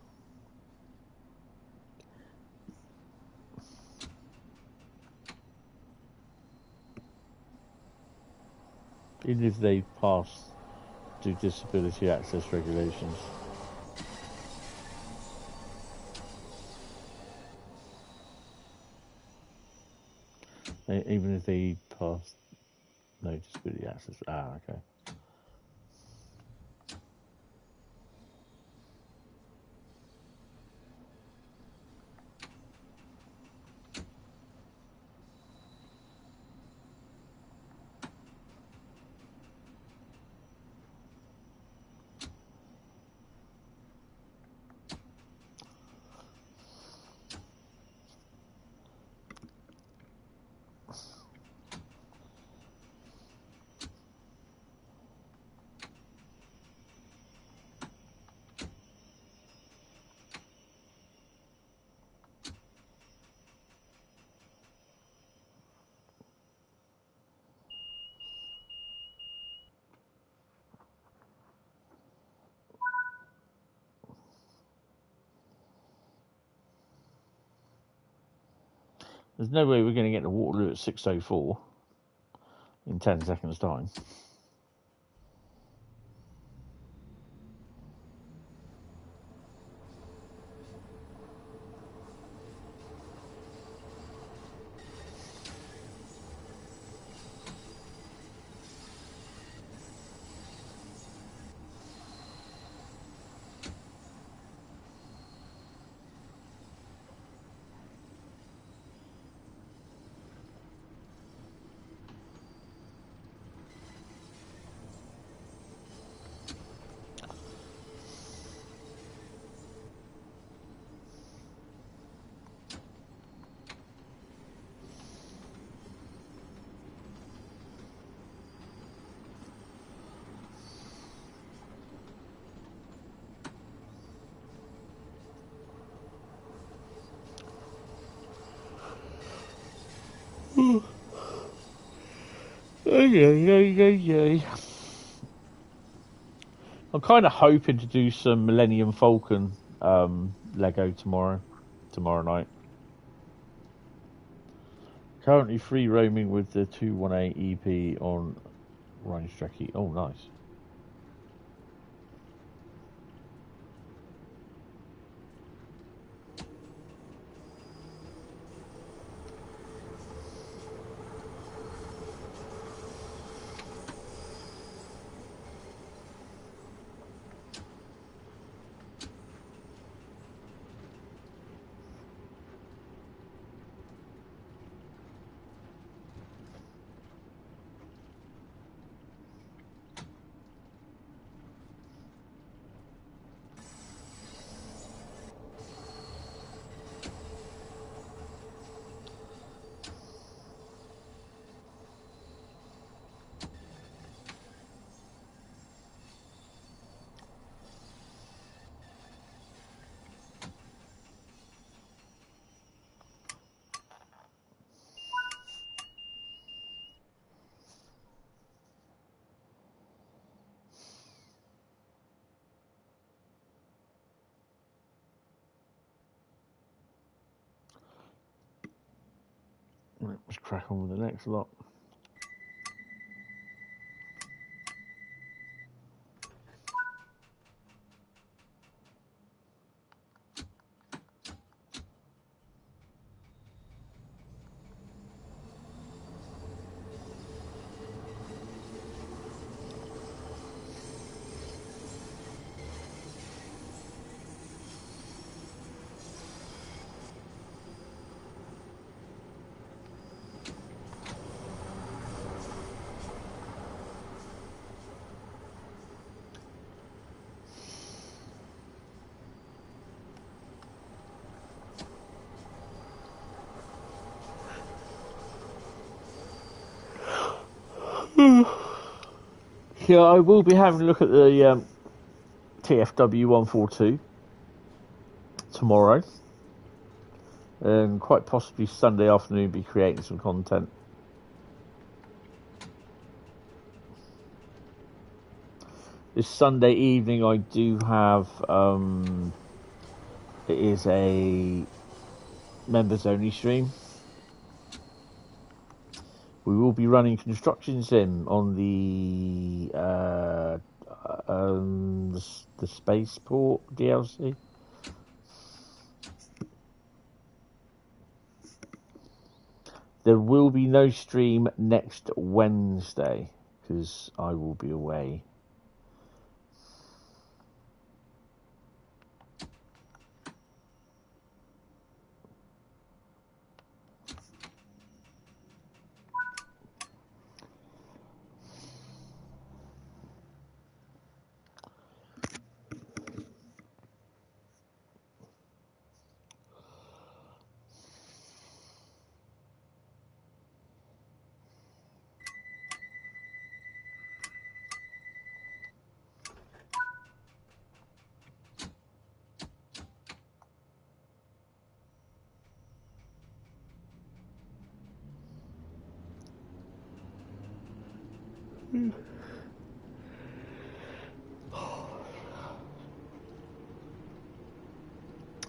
Even if they pass to disability access regulations. Even if they pass no disability access. Ah, okay. There's no way we're going to get to Waterloo at 6:04 in 10 seconds' time. I'm kind of hoping to do some Millennium Falcon Lego tomorrow night. Currently free roaming with the 218 EP on Range Trekkie. Oh, nice. Let's crack on with the next lot. Yeah, I will be having a look at the TFW 142 tomorrow, and quite possibly Sunday afternoon be creating some content. This Sunday evening I do have it is a members only stream. We will be running construction sim on the spaceport DLC. There will be no stream next Wednesday because I will be away.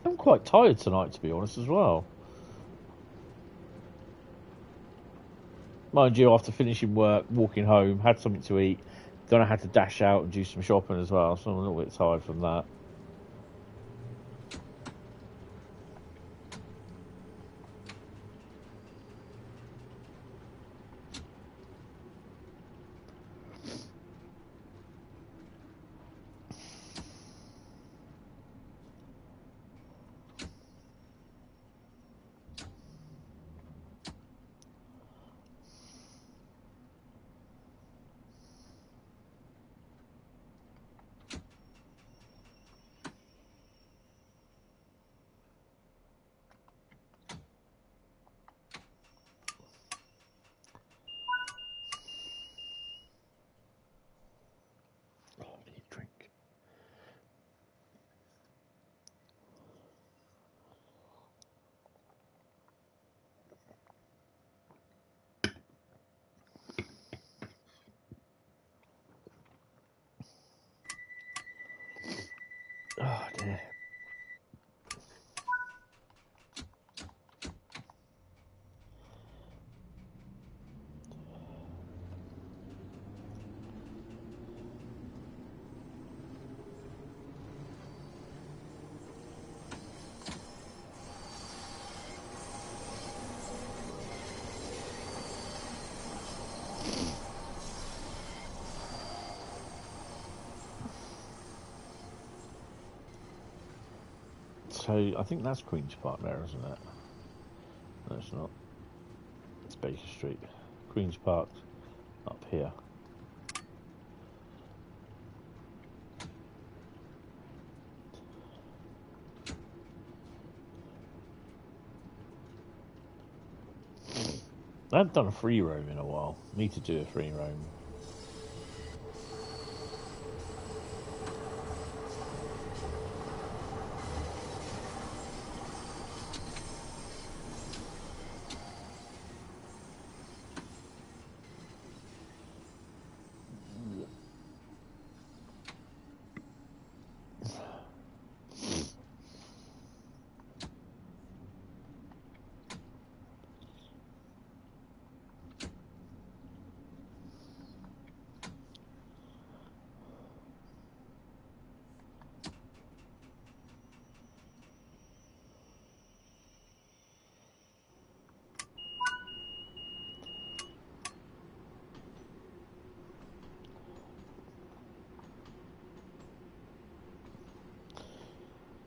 I'm quite tired tonight, to be honest, as well. Mind you, after finishing work, walking home, had something to eat, then I had to dash out and do some shopping as well, so I'm a little bit tired from that. Oh dear. So I think that's Queen's Park there, isn't it? No, it's not. It's Baker Street. Queen's Park up here. I haven't done a free roam in a while. Need to do a free roam.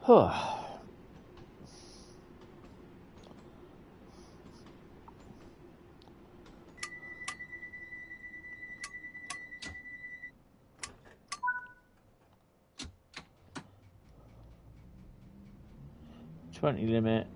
Huh. $20 limit.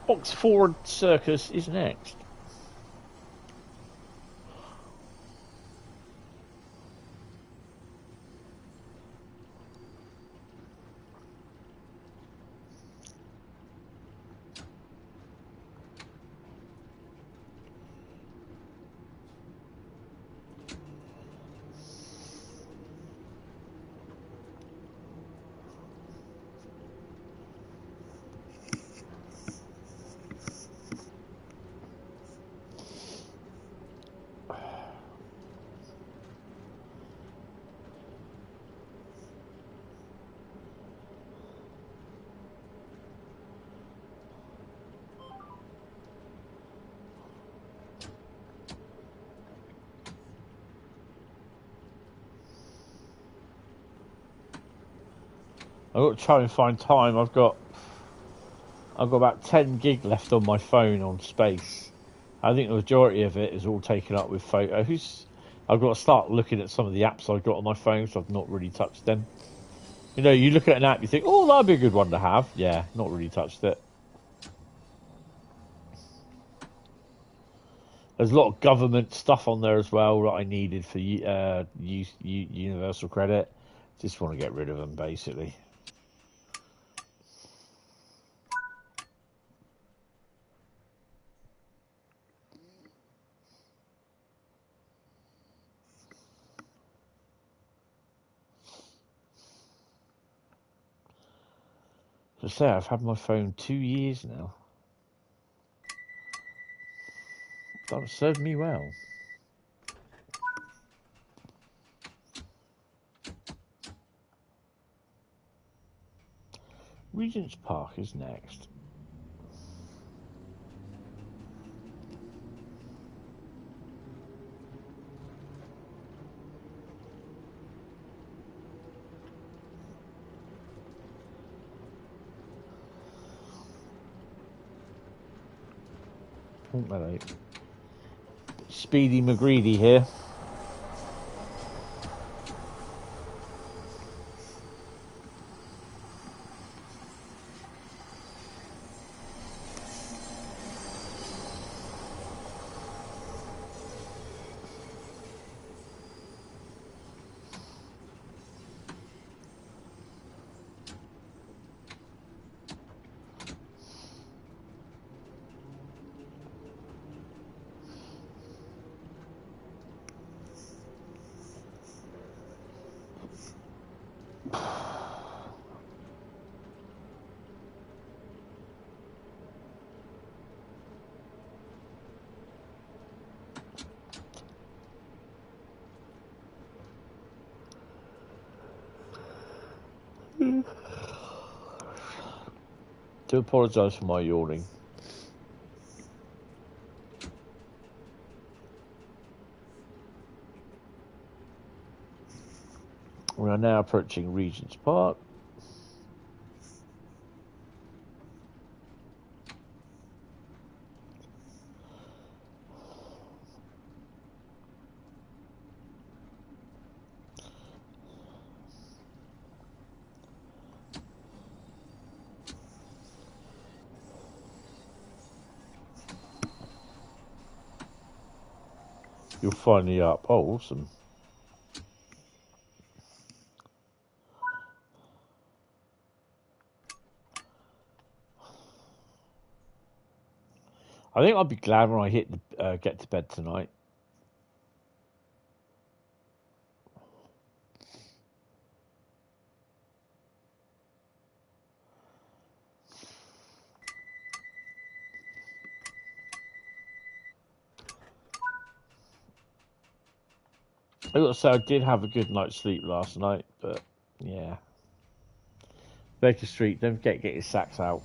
Oxford Circus is next. I've got to try and find time. I've got about 10 gig left on my phone on space. I think the majority of it is all taken up with photos. I've got to start looking at some of the apps I've got on my phone, so I've not really touched them. You know, you look at an app, you think, oh, that'd be a good one to have. Yeah, not really touched it. There's a lot of government stuff on there as well that I needed for universal credit. Just want to get rid of them, basically. say, I've had my phone 2 years now. That served me well. Regent's Park is next. Oh, hello. Speedy McGreedy here. Do apologise for my yawning. We are now approaching Regent's Park. You're finally up. Oh, awesome. I think I'll be glad when I hit the get to bed tonight. I got to say, I did have a good night's sleep last night, but yeah. Baker Street, don't forget to get your sacks out.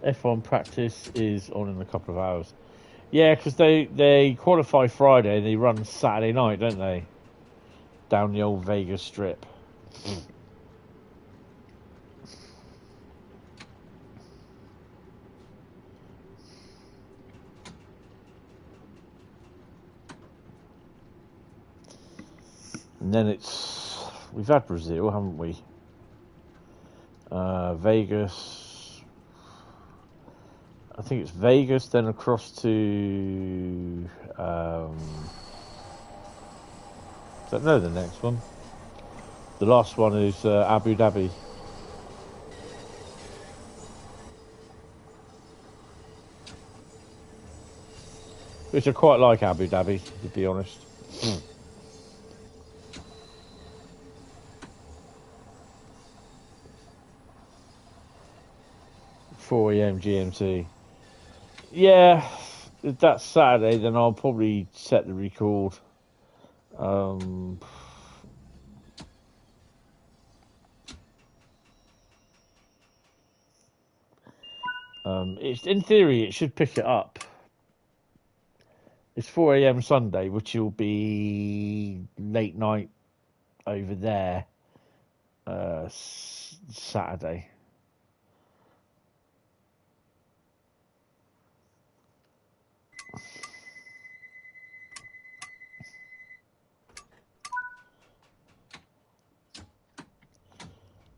F1 practice is on in a couple of hours. Yeah, because they qualify Friday and they run Saturday night, don't they? Down the old Vegas Strip. And then we've had Brazil, haven't we? Vegas. I think it's Vegas, then across to I don't know the next one. The last one is Abu Dhabi. Which I quite like Abu Dhabi, to be honest. 4 AM GMT. Yeah, if that's Saturday, then I'll probably set the record. It's in theory it should pick it up. It's 4 AM Sunday, which will be late night over there. Saturday.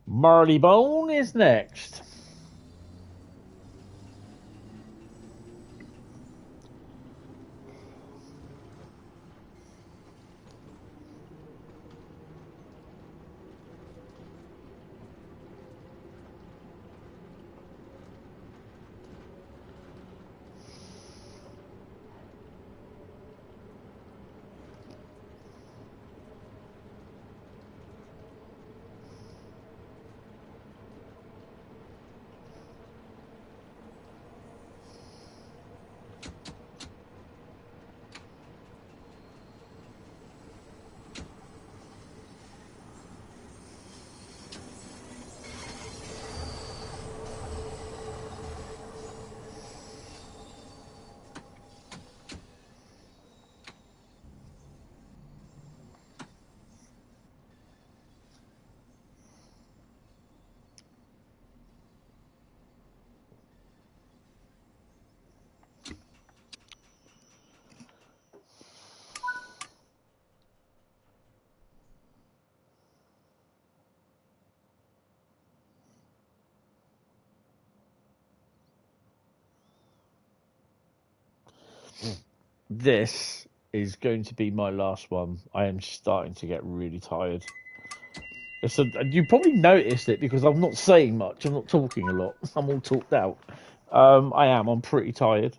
Marleybone is next. this is going to be my last one. I am starting to get really tired. So you probably noticed it because I'm not saying much. I'm not talking a lot. I'm all talked out. I am. I'm pretty tired.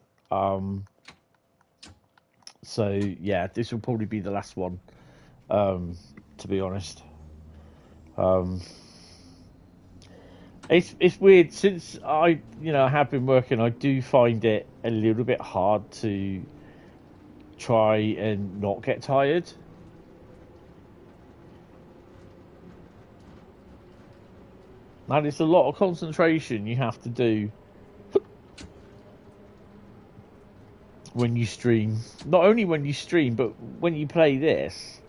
So yeah, this will probably be the last one. To be honest, it's weird since I have been working. I do find it a little bit hard to try and not get tired. And it's a lot of concentration you have to do when you stream. Not only when you stream, but when you play this.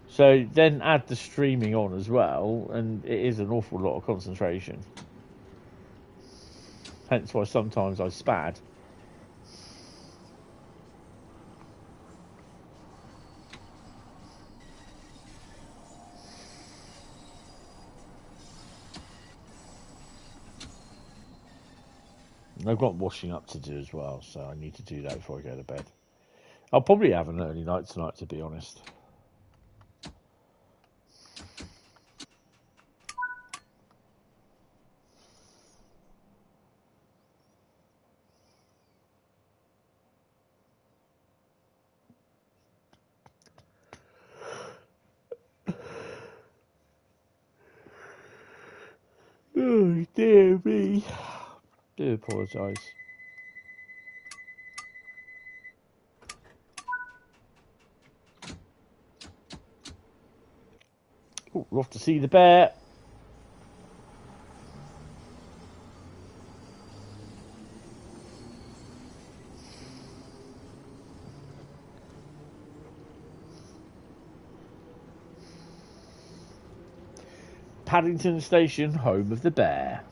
So then add the streaming on as well, and it is an awful lot of concentration. Hence why sometimes I spad. And I've got washing up to do as well, so I need to do that before I go to bed. I'll probably have an early night tonight, to be honest. Oh, dear me. I do apologise. Oh, we're off to see the bear. Paddington Station, home of the bear.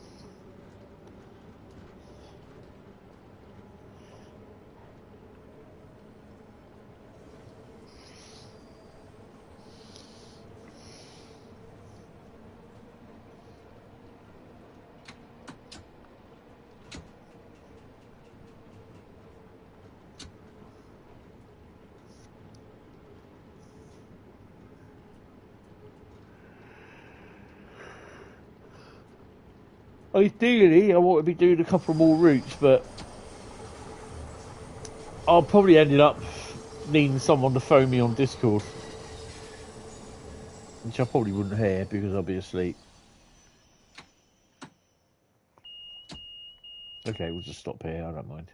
Ideally, I want to be doing a couple more routes, but I'll probably end up needing someone to phone me on Discord, which I probably wouldn't hear because I'll be asleep. Okay, we'll just stop here. I don't mind.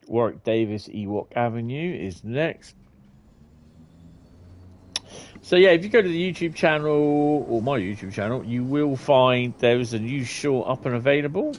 Warwick Davis Ewok Avenue is next. So yeah, if you go to the YouTube channel or my YouTube channel, you will find there is a new short up and available.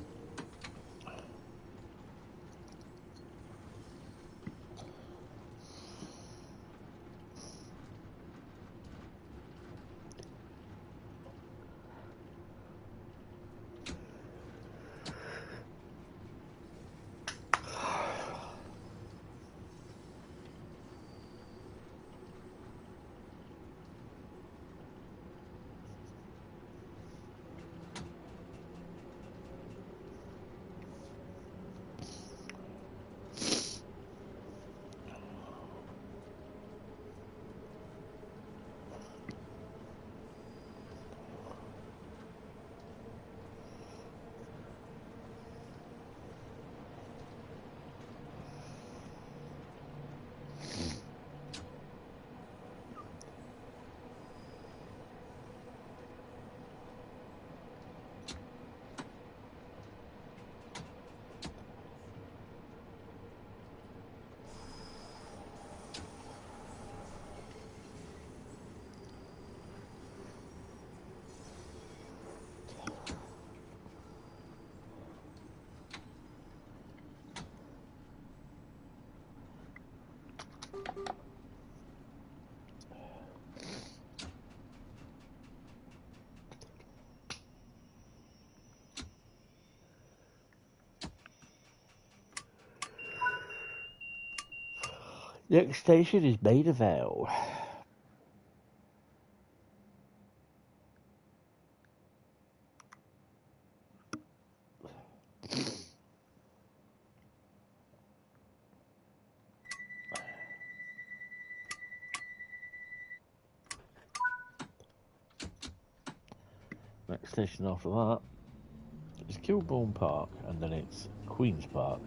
Next station is Dovetail. Next station after that is Kilbourne Park, and then it's Queen's Park.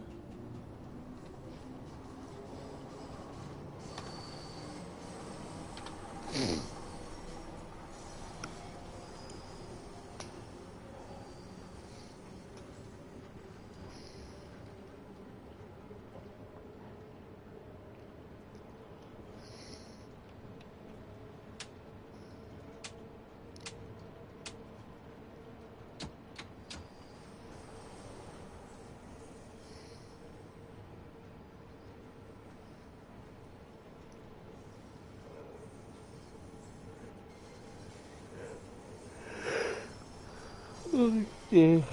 Oh dear.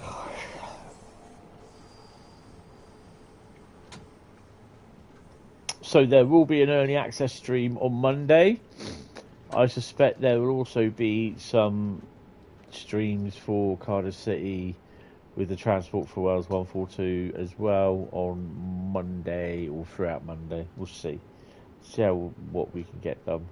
So there will be an early access stream on Monday. I suspect there will also be some streams for Cardiff City with the Transport for Wales 142 as well on Monday or throughout Monday. We'll see. See what we can get done.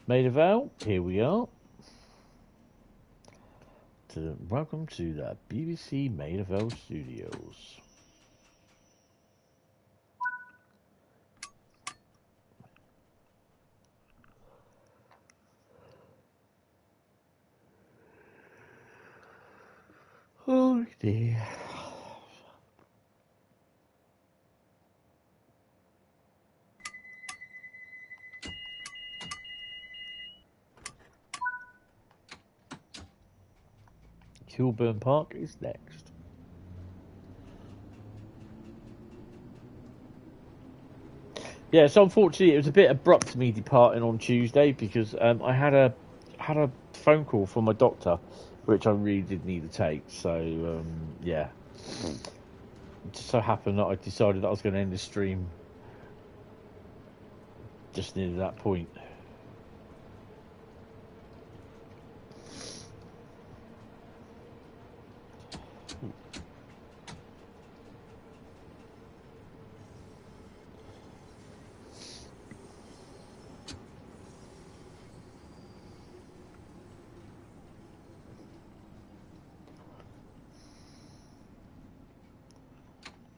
Maidavale, here we are. Welcome to the BBC Maidavale Studios. Oh dear. Kilbourne Park is next. Yes, unfortunately, it was a bit abrupt me departing on Tuesday because I had a phone call from my doctor, which I really did need to take. So yeah, it just so happened that I decided that I was going to end the stream just near that point.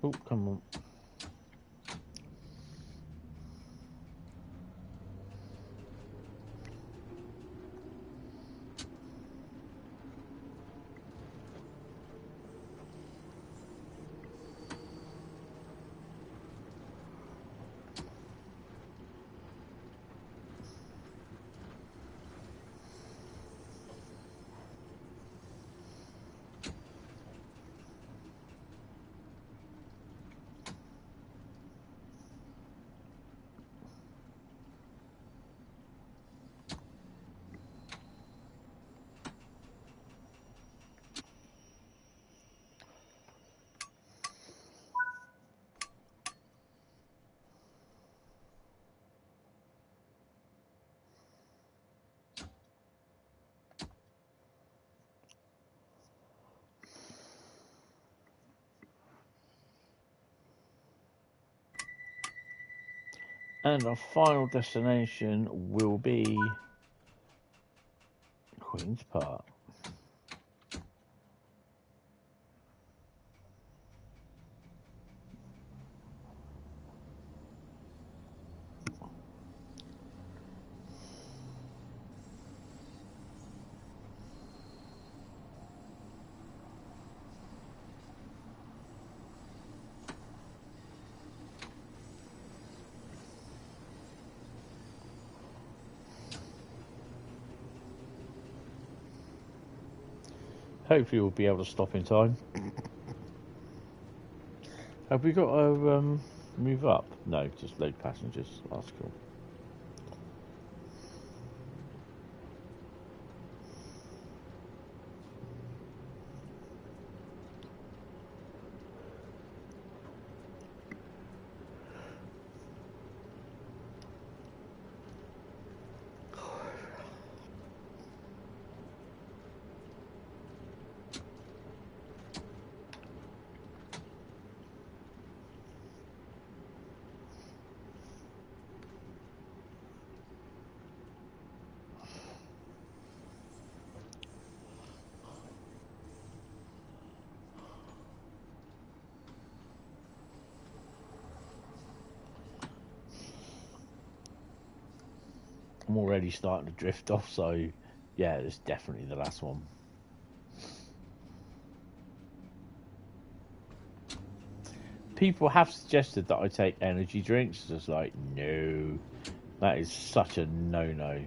Oh, come on. And our final destination will be Queen's Park. Hopefully we'll be able to stop in time. Have we got to move up? No, just load passengers. That's cool. I'm already starting to drift off, so yeah, it's definitely the last one. People have suggested that I take energy drinks. Just like, no, that is such a no-no.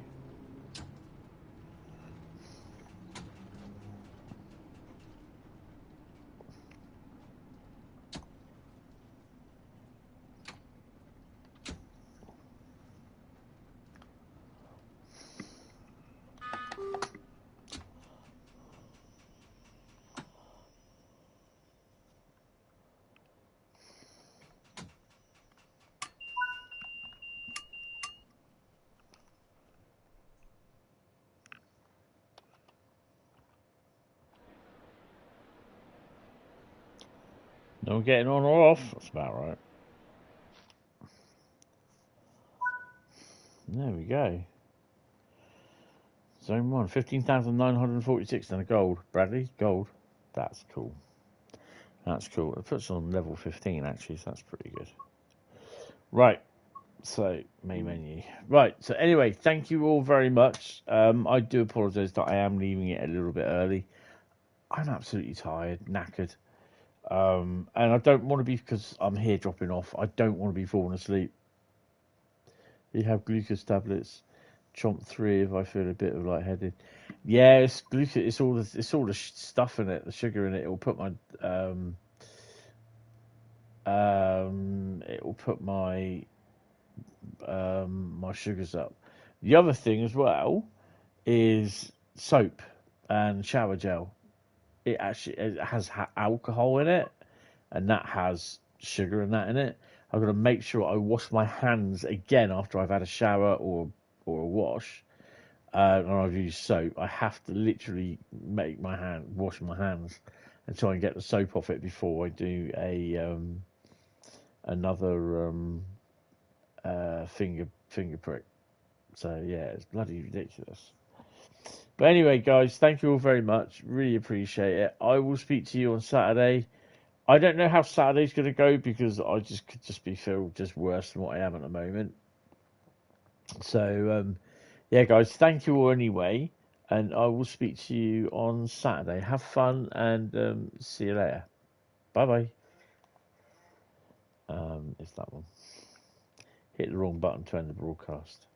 No one getting on or off? That's about right. There we go. Zone 1, 15,946 and a gold. Bradley, gold. That's cool. That's cool. It puts on level 15 actually, so that's pretty good. Right. So, main menu. Right. So, anyway, thank you all very much. I do apologise that I am leaving it a little bit early. I'm absolutely tired, knackered. And I don't want to be, because I'm here dropping off, I don't want to be falling asleep. You have glucose tablets. Chomp 3 if I feel a bit of lightheaded. Yeah, it's glucose. It's all the stuff in it, the sugar in it. It will put my my sugars up. The other thing as well is soap and shower gel. It has alcohol in it, and that has sugar and that in it. I've got to make sure I wash my hands again after I've had a shower or a wash. And I've used soap. I have to literally wash my hands and try and get the soap off it before I do another finger prick. So yeah, it's bloody ridiculous. But anyway, guys, thank you all very much. Really appreciate it. I will speak to you on Saturday. I don't know how Saturday's going to go because I could be feel just worse than what I am at the moment. So yeah, guys, thank you all anyway, and I will speak to you on Saturday. Have fun and see you later. Bye bye. It's that one. Hit the wrong button to end the broadcast.